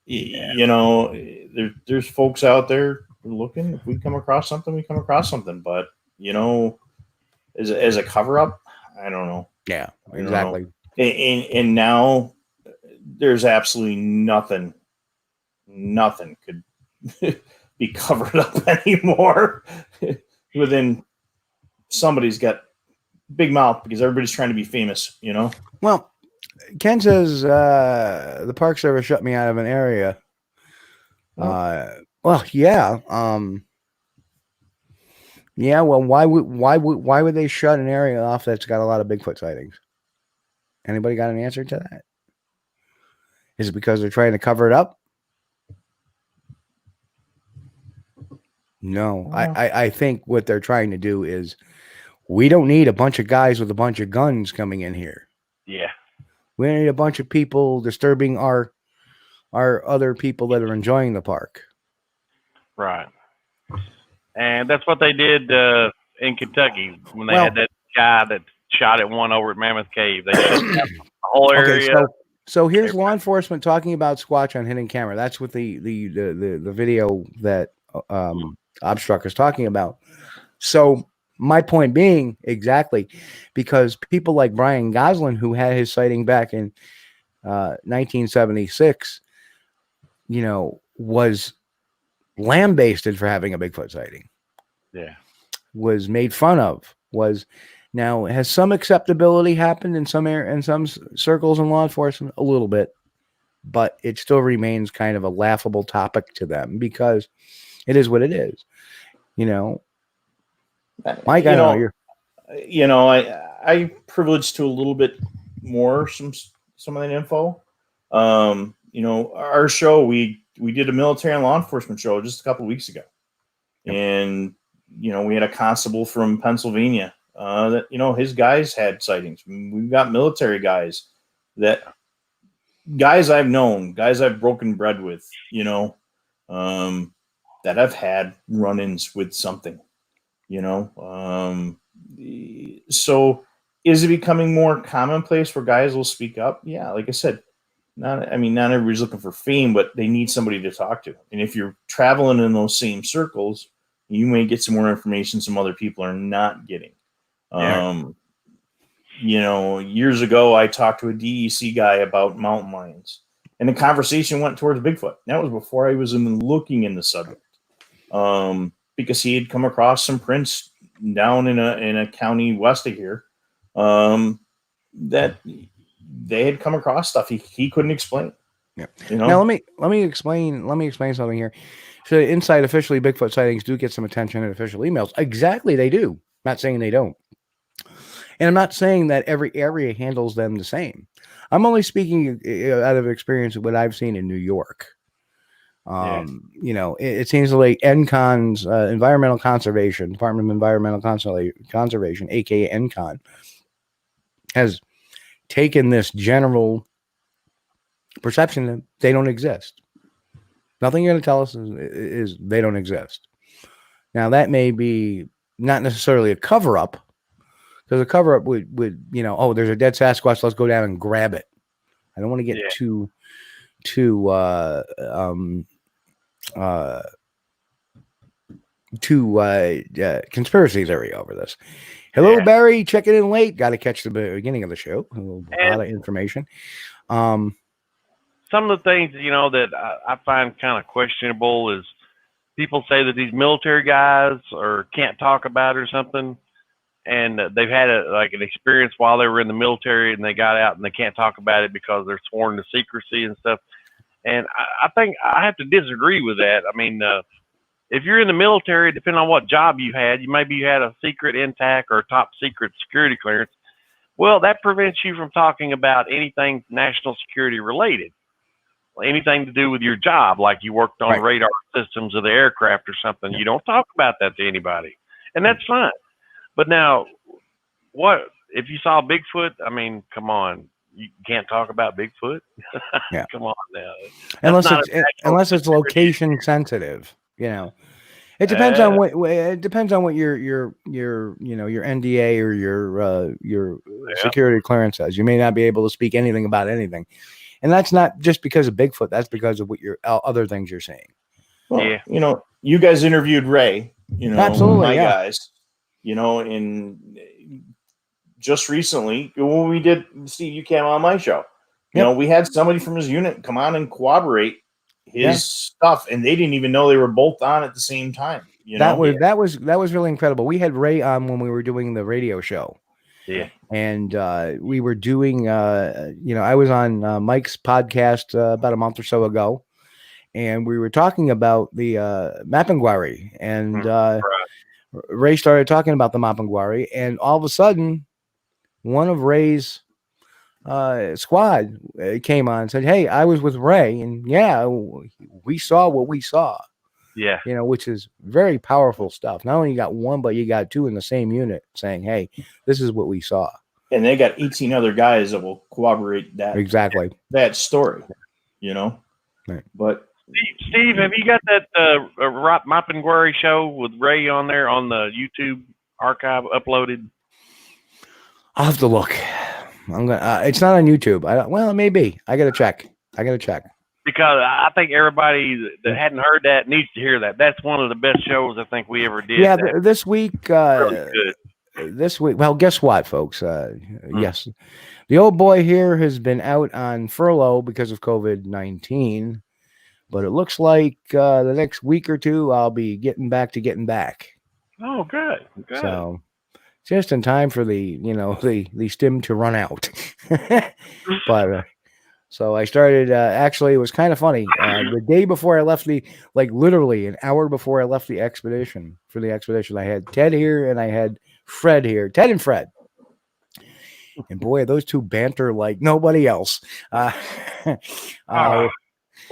You know, there's folks out there looking. If we come across something, we come across something. But, you know, as a cover up, I don't know. Yeah, exactly. And now there's absolutely nothing could be covered up anymore. Within somebody's got big mouth because everybody's trying to be famous, you know? Well, Ken says the Park Service shut me out of an area. Well, yeah. Yeah, well, why would they shut an area off that's got a lot of Bigfoot sightings? Anybody got an answer to that? Is it because they're trying to cover it up? No, I think what they're trying to do is we don't need a bunch of guys with a bunch of guns coming in here. Yeah. We don't need a bunch of people disturbing our other people that are enjoying the park. Right. And that's what they did in Kentucky when they had that guy that shot at one over at Mammoth Cave. They shut down the whole area. Okay, so here's law enforcement talking about Squatch on hidden camera. That's what the video that Obstruck is talking about. So my point being, exactly, because people like Brian Goslin, who had his sighting back in 1976, you know, was lambasted for having a Bigfoot sighting. Yeah. Was made fun of. Now has some acceptability happened in some circles in law enforcement? A little bit, but it still remains kind of a laughable topic to them because it is what it is. You know, Mike, I know I privileged to a little bit more some of that info. You know, our show, we did a military and law enforcement show just a couple of weeks ago. Yep. And, you know, we had a constable from Pennsylvania that, you know, his guys had sightings. We've got military guys I've known, guys I've broken bread with, you know, that I've had run-ins with something, you know. So is it becoming more commonplace where guys will speak up? Yeah, like I said, not everybody's looking for fame, but they need somebody to talk to. And if you're traveling in those same circles, you may get some more information some other people are not getting. Yeah. You know, years ago, I talked to a DEC guy about mountain lions, and the conversation went towards Bigfoot. That was before I was even looking in the subject, because he had come across some prints down in a county west of here that they had come across stuff he couldn't explain. Yeah. You know? Now let me explain something here. So inside officially, Bigfoot sightings do get some attention in official emails. Exactly, they do. Not saying they don't. And I'm not saying that every area handles them the same. I'm only speaking out of experience of what I've seen in New York. You know, it seems like NCON's Environmental Conservation, Department of Environmental Conservation, aka NCON, has taken this general perception that they don't exist. Nothing you're going to tell us is they don't exist. Now, that may be not necessarily a cover-up, because a cover-up would, you know, oh, there's a dead Sasquatch, let's go down and grab it. I don't want to get too conspiracy theory over this. Hello, Barry, checking in late. Got to catch the beginning of the show. A lot of information. some of the things, that I find kind of questionable is people say that these military guys can't talk about it or something. And they've had an experience while they were in the military and they got out and they can't talk about it because they're sworn to secrecy and stuff. And I think I have to disagree with that. I mean, if you're in the military, depending on what job you had, maybe you had a secret intact or top secret security clearance. Well, that prevents you from talking about anything national security related, anything to do with your job, like you worked on radar systems of the aircraft or something. You don't talk about that to anybody, and that's fine. But now, what if you saw Bigfoot? I mean, come on, you can't talk about Bigfoot. Yeah, come on now. Unless it's location sensitive, It depends on what your NDA or your security clearance says. You may not be able to speak anything about anything, and that's not just because of Bigfoot. That's because of what your other things you're saying. Well, you guys interviewed Ray. Absolutely, guys. In just recently when we did, Steve, you came on my show. We had somebody from his unit come on and corroborate his stuff, and they didn't even know they were both on at the same time. That was really incredible. We had Ray on when we were doing the radio show. Yeah, and we were doing. I was on Mike's podcast about a month or so ago, and we were talking about the Mapinguari, and Ray started talking about the Mapinguari, and all of a sudden, one of Ray's squad came on and said, "Hey, I was with Ray, and we saw what we saw." Yeah, which is very powerful stuff. Not only you got one, but you got two in the same unit saying, "Hey, this is what we saw." And they got 18 other guys that will corroborate that that story. Right. But Steve, have you got that Mapinguari show with Ray on there on the YouTube archive uploaded? I'll have to look. I'm gonna. It's not on YouTube. It may be. I gotta check. Because I think everybody that hadn't heard that needs to hear that. That's one of the best shows I think we ever did. Yeah, this week. Really good. This week. Well, guess what, folks? Yes, the old boy here has been out on furlough because of COVID-19. But it looks like the next week or two, I'll be getting back. Oh, good. So just in time for the stim to run out. But so I started. Actually, it was kind of funny. The day before I left literally an hour before I left the expedition. I had Ted here and I had Fred here. Ted and Fred. And boy, those two banter like nobody else. Well,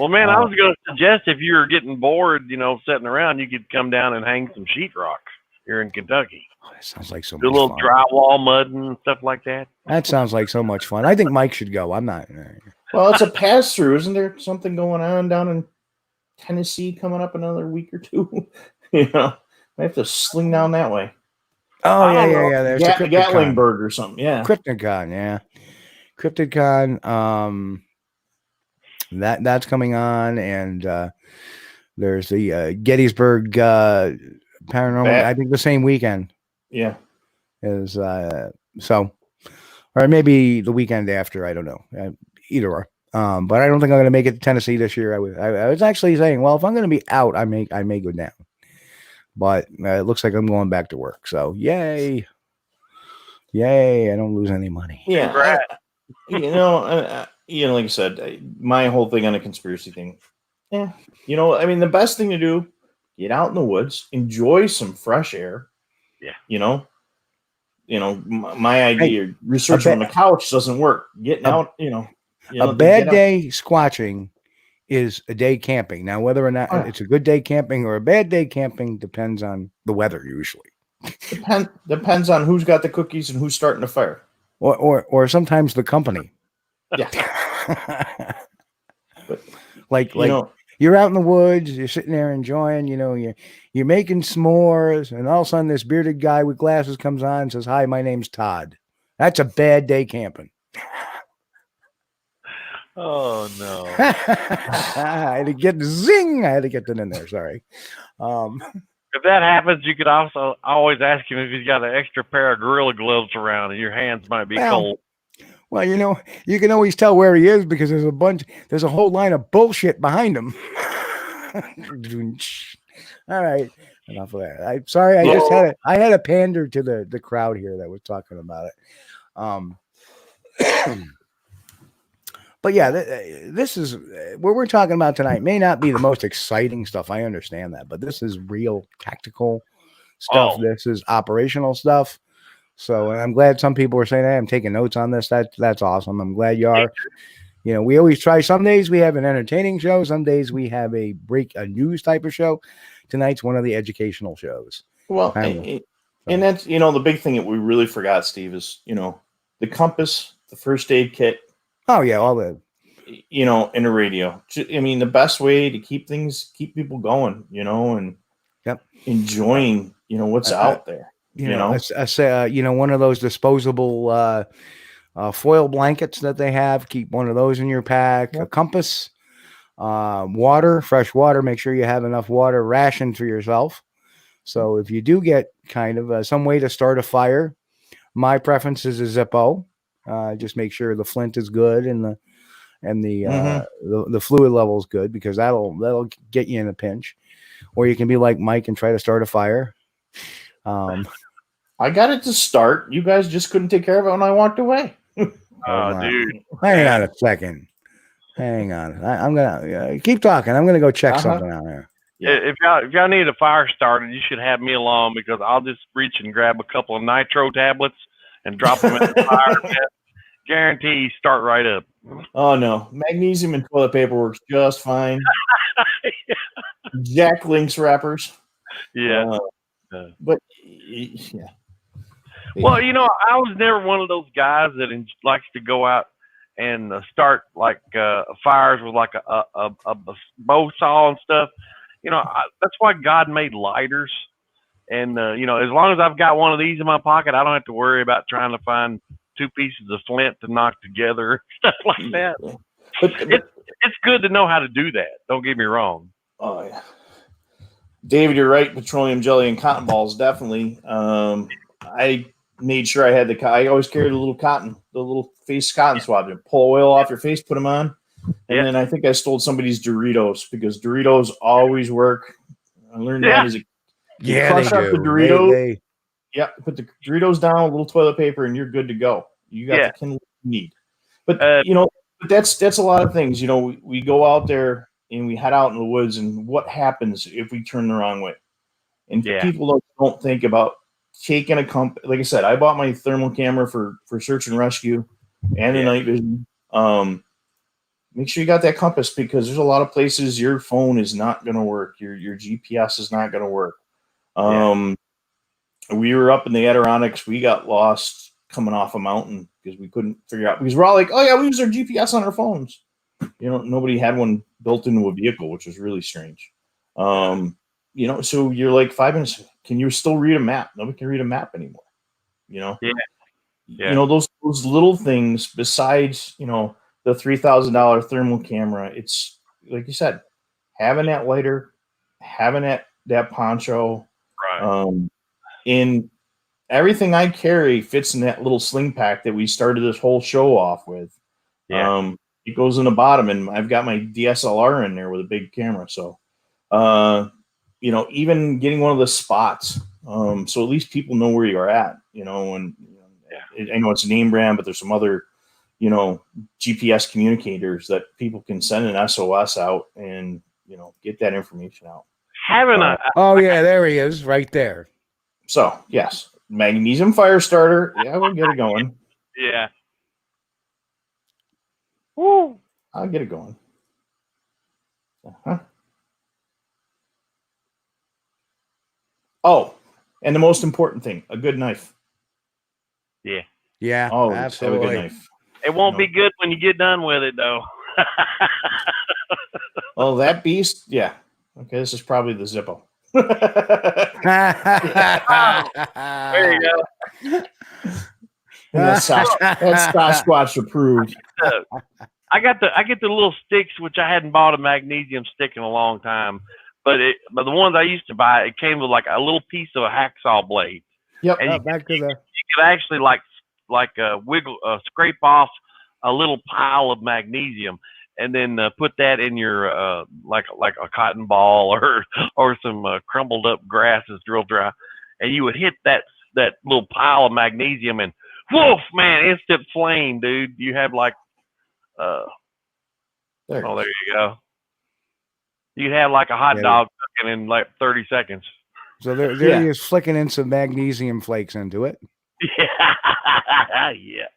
man, I was going to suggest if you were getting bored, sitting around, you could come down and hang some sheetrock here in Kentucky. Oh, that sounds like so much fun. Do a little drywall mudding and stuff like that. That sounds like so much fun. I think Mike should go. I'm not. Well, it's a pass-through. Isn't there something going on down in Tennessee coming up another week or two? I have to sling down that way. Oh, yeah. There's Gatlinburg or something. Yeah. Crypticon, yeah. Crypticon. That's coming on, and there's the Gettysburg Paranormal. I think the same weekend. Yeah. Is so, or maybe the weekend after. I don't know. Either or. But I don't think I'm going to make it to Tennessee this year. I was actually saying, well, if I'm going to be out, I may go down. But it looks like I'm going back to work. So yay! I don't lose any money. Yeah. Like I said, my whole thing on a conspiracy thing. Yeah. The best thing to do, get out in the woods, enjoy some fresh air. Yeah. My idea, researching on the couch doesn't work. Getting out, a bad day squatching is a day camping. Now, whether or not it's a good day camping or a bad day camping depends on the weather, usually. Depends on who's got the cookies and who's starting the fire. Or sometimes the company. Yeah. But, like you're out in the woods, you're sitting there enjoying, you're making s'mores, and all of a sudden this bearded guy with glasses comes on and says, "Hi, my name's Todd." That's a bad day camping. Oh no. I had to get that in there. Sorry. If that happens, you could also always ask him if he's got an extra pair of gorilla gloves around and your hands might be cold. Well, you can always tell where he is because there's a whole line of bullshit behind him. All right, enough of that. I'm sorry, I had a pander to the crowd here that was talking about it. But yeah, this is what we're talking about tonight. May not be the most exciting stuff. I understand that, but this is real tactical stuff. This is operational stuff. So, and I'm glad some people are saying, "Hey, I'm taking notes on this." That's awesome. I'm glad you are. We always try. Some days we have an entertaining show. Some days we have a news type of show. Tonight's one of the educational shows. Well, and that's the big thing that we really forgot, Steve, is the compass, the first aid kit. Oh yeah, all the and a radio. I mean, the best way to keep people going, and enjoying what's out there. I say, one of those disposable foil blankets that they have. Keep one of those in your pack. Yep. A compass, water, fresh water. Make sure you have enough water ration for yourself. So if you do get kind of some way to start a fire, my preference is a Zippo. Just make sure the flint is good and the fluid level is good, because that'll get you in a pinch. Or you can be like Mike and try to start a fire. I got it to start. You guys just couldn't take care of it when I walked away. Dude. Hang on a second. Hang on. I'm gonna keep talking. I'm gonna go check something out there. Yeah. If y'all need a fire started, you should have me along, because I'll just reach and grab a couple of nitro tablets and drop them in the fire pit. Guarantee you start right up. Oh no, magnesium and toilet paper works just fine. Jack Links wrappers. Yeah. But yeah. Well, I was never one of those guys that likes to go out and start like fires with like a bow saw and stuff. That's why God made lighters. And, as long as I've got one of these in my pocket, I don't have to worry about trying to find two pieces of flint to knock together, stuff like that. But it's good to know how to do that. Don't get me wrong. Oh, yeah. David, you're right. Petroleum jelly and cotton balls, definitely. I made sure I had I always carried the little face cotton swab. You pull oil off your face, put them on. And then I think I stole somebody's Doritos, because Doritos always work. I learned that as a crush up the Doritos. Put the Doritos down, a little toilet paper, and you're good to go. You got the kindle you need. But but that's a lot of things. We go out there and we head out in the woods, and what happens if we turn the wrong way? And people don't think about taking a like I said, I bought my thermal camera for search and rescue and the night vision. Make sure you got that compass, because there's a lot of places your phone is not going to work. Your GPS is not going to work. We were up in the Adirondacks. We got lost coming off a mountain because we couldn't figure out, because we're all like, oh yeah, we use our GPS on our phones. Nobody had one built into a vehicle, which was really strange. So you're like 5 minutes. Can you still read a map? Nobody can read a map anymore. Those little things, besides, the $3,000 thermal camera, it's like you said, having that lighter, having that poncho, right. In everything I carry fits in that little sling pack that we started this whole show off with. It goes in the bottom, and I've got my DSLR in there with a big camera. So, even getting one of the spots, so at least people know where you are at, and I know it's a name brand, but there's some other, GPS communicators that people can send an SOS out and, get that information out. There he is right there. So yes, magnesium fire starter. Yeah, we'll get it going. Yeah. Woo. I'll get it going. Oh, and the most important thing, a good knife. Yeah. Yeah. Oh, absolutely. Have a good knife. It won't be good when you get done with it, though. Oh, that beast. Yeah. Okay, this is probably the Zippo. There you go. That's Sasquatch approved. I get the little sticks, which I hadn't bought a magnesium stick in a long time, but the ones I used to buy, it came with like a little piece of a hacksaw blade. Yep. And you could actually like scrape off a little pile of magnesium, and then put that in your like a cotton ball or some crumbled up grass that's drill dry, and you would hit that little pile of magnesium, and woof, man, instant flame, dude. You have like there you go. You'd have like a hot dog cooking in like 30 seconds. So there he is, flicking in some magnesium flakes into it. Yeah.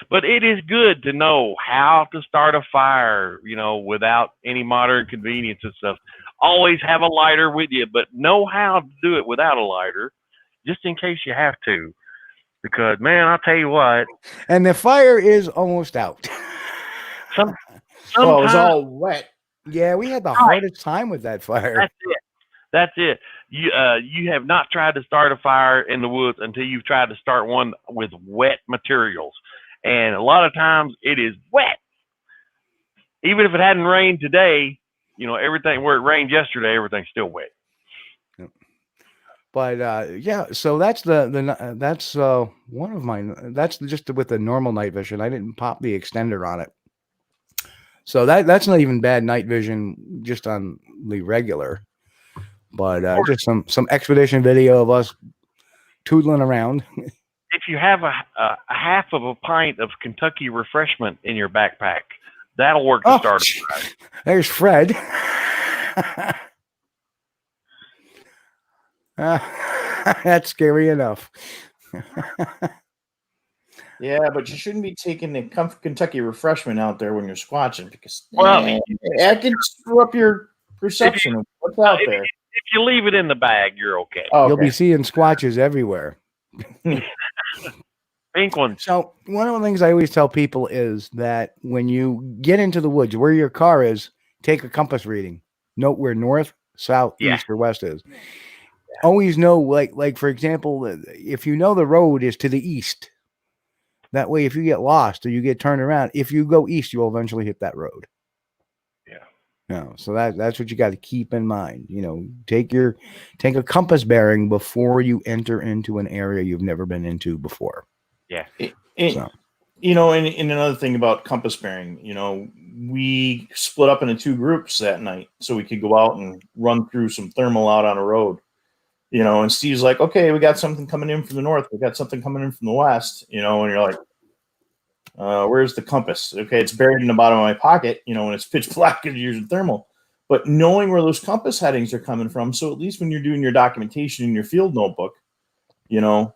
But it is good to know how to start a fire, without any modern convenience and stuff. Always have a lighter with you, but know how to do it without a lighter, just in case you have to. Because, man, I'll tell you what. And the fire is almost out. It was all wet. Yeah, we had the hardest time with that fire. That's it. You have not tried to start a fire in the woods until you've tried to start one with wet materials. And a lot of times it is wet. Even if it hadn't rained today, everything where it rained yesterday, everything's still wet. But so that's that's one of mine. That's just with the normal night vision. I didn't pop the extender on it. So that's not even bad night vision just on the regular. But just some expedition video of us tootling around. If you have a half of a pint of Kentucky refreshment in your backpack, that'll work to start a fire. There's Fred. That's scary enough. Yeah, but you shouldn't be taking the Kentucky refreshment out there when you're squatching, because that can screw up your perception of what's out there. If you leave it in the bag, you're okay. You'll be seeing squatches everywhere. Pink ones. So one of the things I always tell people is that when you get into the woods, where your car is, take a compass reading. Note where north, south, east, or west is. Always know, like for example, if you know the road is to the east, that way if you get lost or you get turned around, if you go east, you'll eventually hit that road. No, so that's what you got to keep in mind. Take a compass bearing before you enter into an area you've never been into before. Yeah. And another thing about compass bearing, we split up into two groups that night so we could go out and run through some thermal out on a road. And Steve's like, okay, we got something coming in from the north. We got something coming in from the west, and you're like, where's the compass? Okay, it's buried in the bottom of my pocket, when it's pitch black and you're using thermal. But knowing where those compass headings are coming from, so at least when you're doing your documentation in your field notebook, that's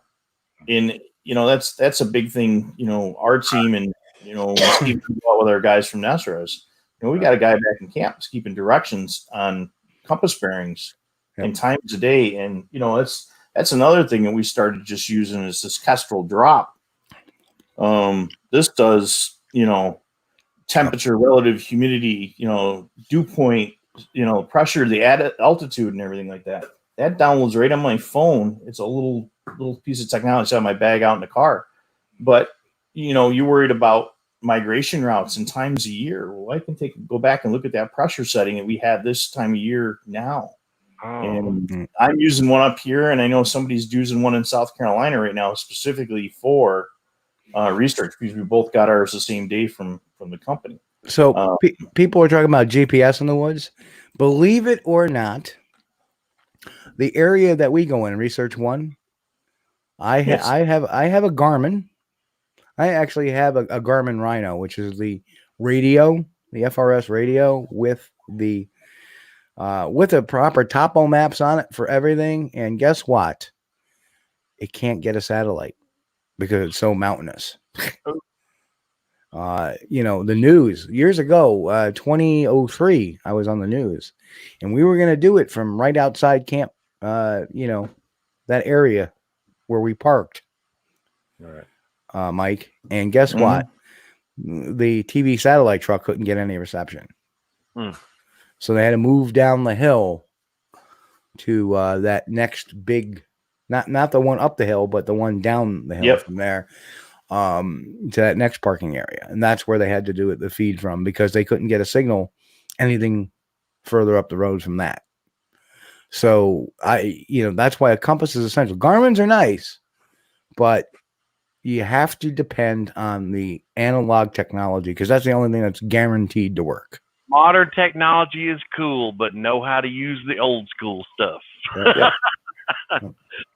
a big thing. Our team and Steve with our guys from Nesras, we got a guy back in camp that's keeping directions on compass bearings and times a day, and that's another thing that we started just using is this Kestrel drop. This does, temperature, relative humidity, dew point, pressure, the altitude and everything like that. That downloads right on my phone. It's a little piece of technology. I have my bag out in the car, but you're worried about migration routes and times a year. Well, I can go back and look at that pressure setting that we had this time of year now. And I'm using one up here, and I know somebody's using one in South Carolina right now, specifically for research, because we both got ours the same day from the company. So people are talking about GPS in the woods. Believe it or not, the area that we go in, Research One, I have a Garmin. I actually have a Garmin Rhino, which is the radio, the FRS radio with the proper topo maps on it for everything. And guess what? It can't get a satellite because it's so mountainous. The news years ago, 2003, I was on the news, and we were going to do it from right outside camp, that area where we parked. All right. Mike. And guess what? The TV satellite truck couldn't get any reception. So they had to move down the hill to that next big, not the one up the hill, but the one down the hill from there, to that next parking area. And that's where they had to do it, the feed from, because they couldn't get a signal anything further up the road from that. So that's why a compass is essential. Garmin's are nice, but you have to depend on the analog technology because that's the only thing that's guaranteed to work. Modern technology is cool, but know how to use the old school stuff. Yeah.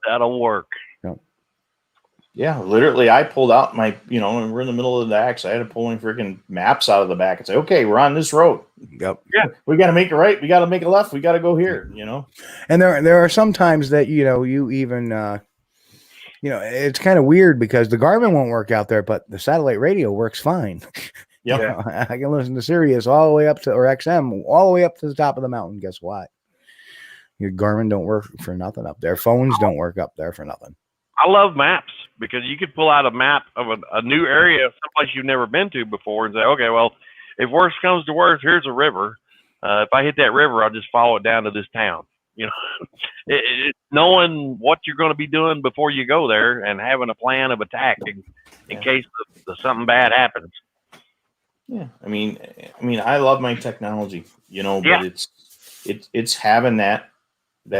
That'll work. Yeah, literally, I pulled out my, when we're in the middle of the axe, I had to pull my freaking maps out of the back and say, okay, we're on this road. Yep. Yeah. We got to make a right. We got to make a left. We got to go here, And there are some times that, you even, it's kind of weird because the Garmin won't work out there, but the satellite radio works fine. Yep. I can listen to Sirius all the way up to, or XM, all the way up to the top of the mountain. Guess what? Your Garmin don't work for nothing up there. Phones don't work up there for nothing. I love maps because you could pull out a map of a new area, someplace you've never been to before, and say, okay, well, if worse comes to worse, here's a river. If I hit that river, I'll just follow it down to this town. Knowing what you're going to be doing before you go there and having a plan of attack in case something bad happens. Yeah, I mean, I love my technology, but it's having that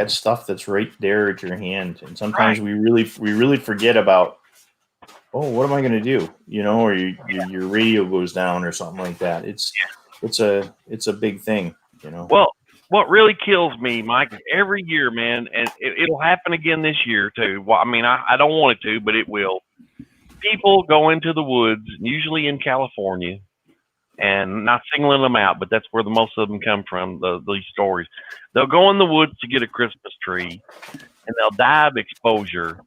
stuff that's right there at your hand, and sometimes we really forget about, what am I going to do? Or your radio goes down or something like that. It's a big thing, Well, what really kills me, Mike, is every year, man, and it'll happen again this year too. Well, I mean, I don't want it to, but it will. People go into the woods, usually in California, and not singling them out, but that's where the most of them come from, these stories. They'll go in the woods to get a Christmas tree, and they'll die of exposure,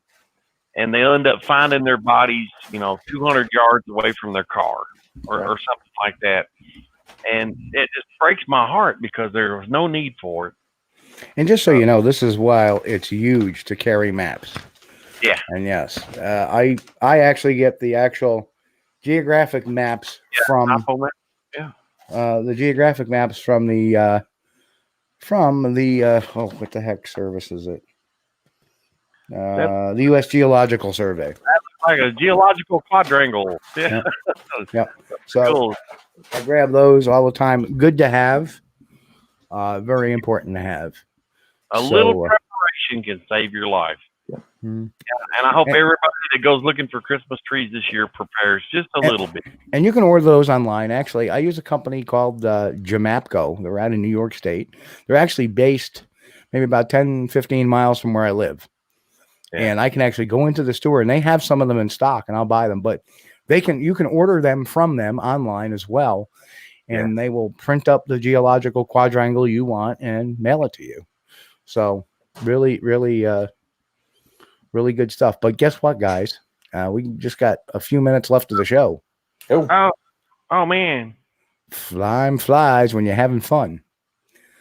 and they'll end up finding their bodies, 200 yards away from their car or something like that. And it just breaks my heart because there was no need for it. And just so you know, this is why it's huge to carry maps. Yeah. And yes, I actually get the actual geographic maps from the geographic maps from the what the heck service is it? The U.S. Geological Survey. That's like a geological quadrangle. Yeah. Yep. So cool. I grab those all the time. Good to have. Very important to have. A little preparation can save your life. Yeah. And I hope everybody that goes looking for Christmas trees this year prepares just a little bit. And you can order those online. Actually, I use a company called Jamapco. They're out in New York State. They're actually based maybe about 10, 15 miles from where I live. Yeah. And I can actually go into the store, and they have some of them in stock, and I'll buy them. But you can order them from them online as well, and they will print up the geological quadrangle you want and mail it to you. So really, really, really good stuff. But guess what, guys? We just got a few minutes left of the show. Oh man. Time flies when you're having fun.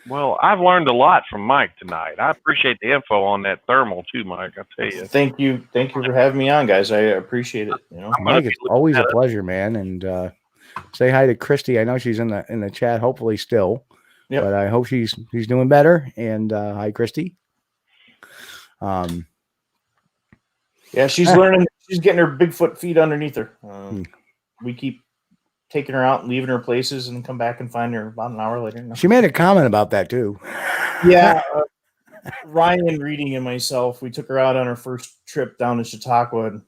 Well, I've learned a lot from Mike tonight. I appreciate the info on that thermal too, Mike. I tell you. Thank you for having me on, guys. I appreciate it. Mike, it's always a pleasure, man. And say hi to Christy. I know she's in the chat, hopefully still. Yep. But I hope she's doing better. And hi, Christy. Yeah, she's learning. She's getting her Bigfoot feet underneath her. We keep taking her out and leaving her places and come back and find her about an hour later. She made a comment about that too. Yeah. Ryan, Reading, and myself, we took her out on her first trip down to Chautauqua. And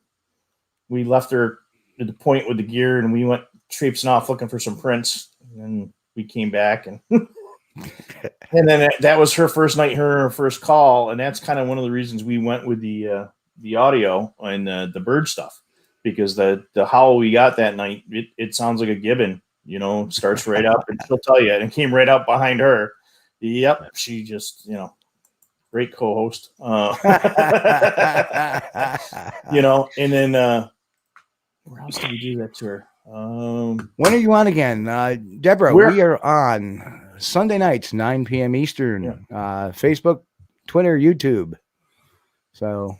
we left her at the point with the gear, and we went traipsing off looking for some prints. And then we came back, and and then that was her first night, her first call, and that's kind of one of the reasons we went with the audio and the bird stuff, because the howl we got that night, it sounds like a gibbon, starts right up, and she'll tell you, and it came right up behind her. Yep, she just, great co-host. And then where else did we do that to her? When are you on again? Deborah, we are on Sunday nights, 9 p.m. Eastern, Facebook, Twitter, YouTube. So,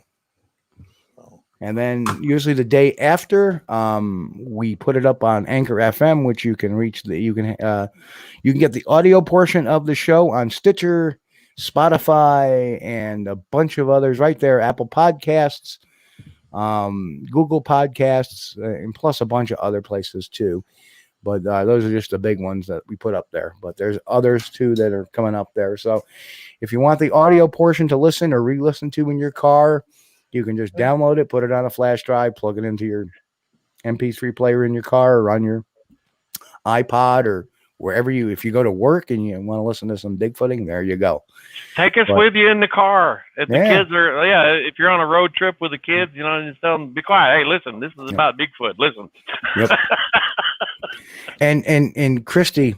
and then usually the day after, we put it up on Anchor FM, which you can reach. You can get the audio portion of the show on Stitcher, Spotify, and a bunch of others right there. Apple Podcasts, Google Podcasts, and plus a bunch of other places too. But those are just the big ones that we put up there. But there's others too that are coming up there. So if you want the audio portion to listen or re-listen to in your car, You can just download it, put it on a flash drive, plug it into your MP3 player in your car or on your iPod or wherever if you go to work and you want to listen to some Bigfooting, there you go. Take us with you in the car. If the Yeah. kids are, if you're on a road trip with the kids, just tell them, be quiet. Hey, listen, this is about Bigfoot. Listen. Yep. And Christy,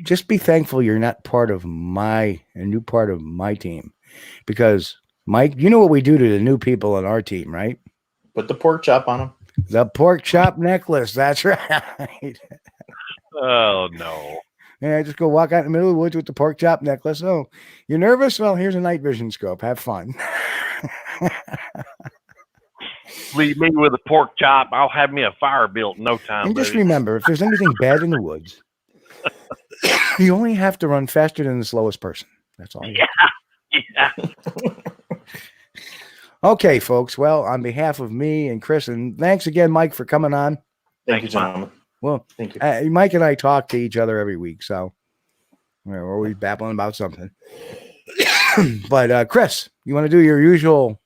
just be thankful you're not a new part of my team, because Mike, you know what we do to the new people on our team, right? Put the pork chop on them. The pork chop necklace. That's right. Oh, no. Yeah, just go walk out in the middle of the woods with the pork chop necklace. Oh, you're nervous? Well, here's a night vision scope. Have fun. Leave me with a pork chop. I'll have me a fire built in no time. And just buddy. remember, if there's anything bad in the woods, you only have to run faster than the slowest person. That's all. Yeah. Okay, folks. Well, on behalf of me and Chris, and thanks again, Mike, for coming on. Thank you, gentlemen. Well, Thank you. Mike and I talk to each other every week, so we're always babbling about something. But Chris, you want to do your usual?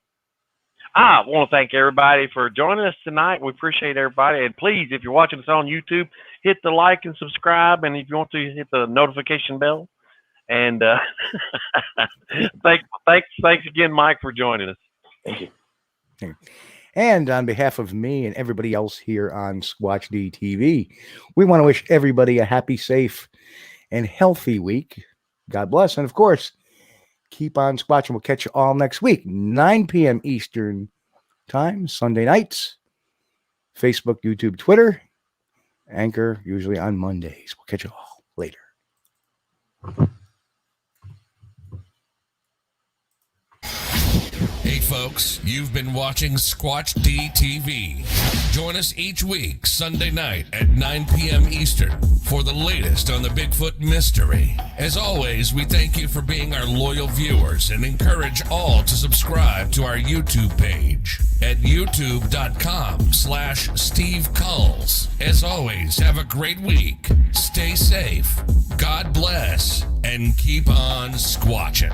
I want to thank everybody for joining us tonight. We appreciate everybody. And please, if you're watching us on YouTube, hit the like and subscribe. And if you want to, hit the notification bell. And thanks again, Mike, for joining us. Thank you. And on behalf of me and everybody else here on Squatch-D TV, we want to wish everybody a happy, safe, and healthy week. God bless. And of course, keep on squatching. We'll catch you all next week, 9 p.m. Eastern time, Sunday nights. Facebook, YouTube, Twitter, Anchor, usually on Mondays. We'll catch you all later. Hey folks, you've been watching Squatch-D TV. Join us each week, Sunday night at 9 p.m. Eastern for the latest on the Bigfoot mystery. As always, we thank you for being our loyal viewers and encourage all to subscribe to our YouTube page at youtube.com/Steve Kulls. As always, have a great week. Stay safe. God bless and keep on squatching.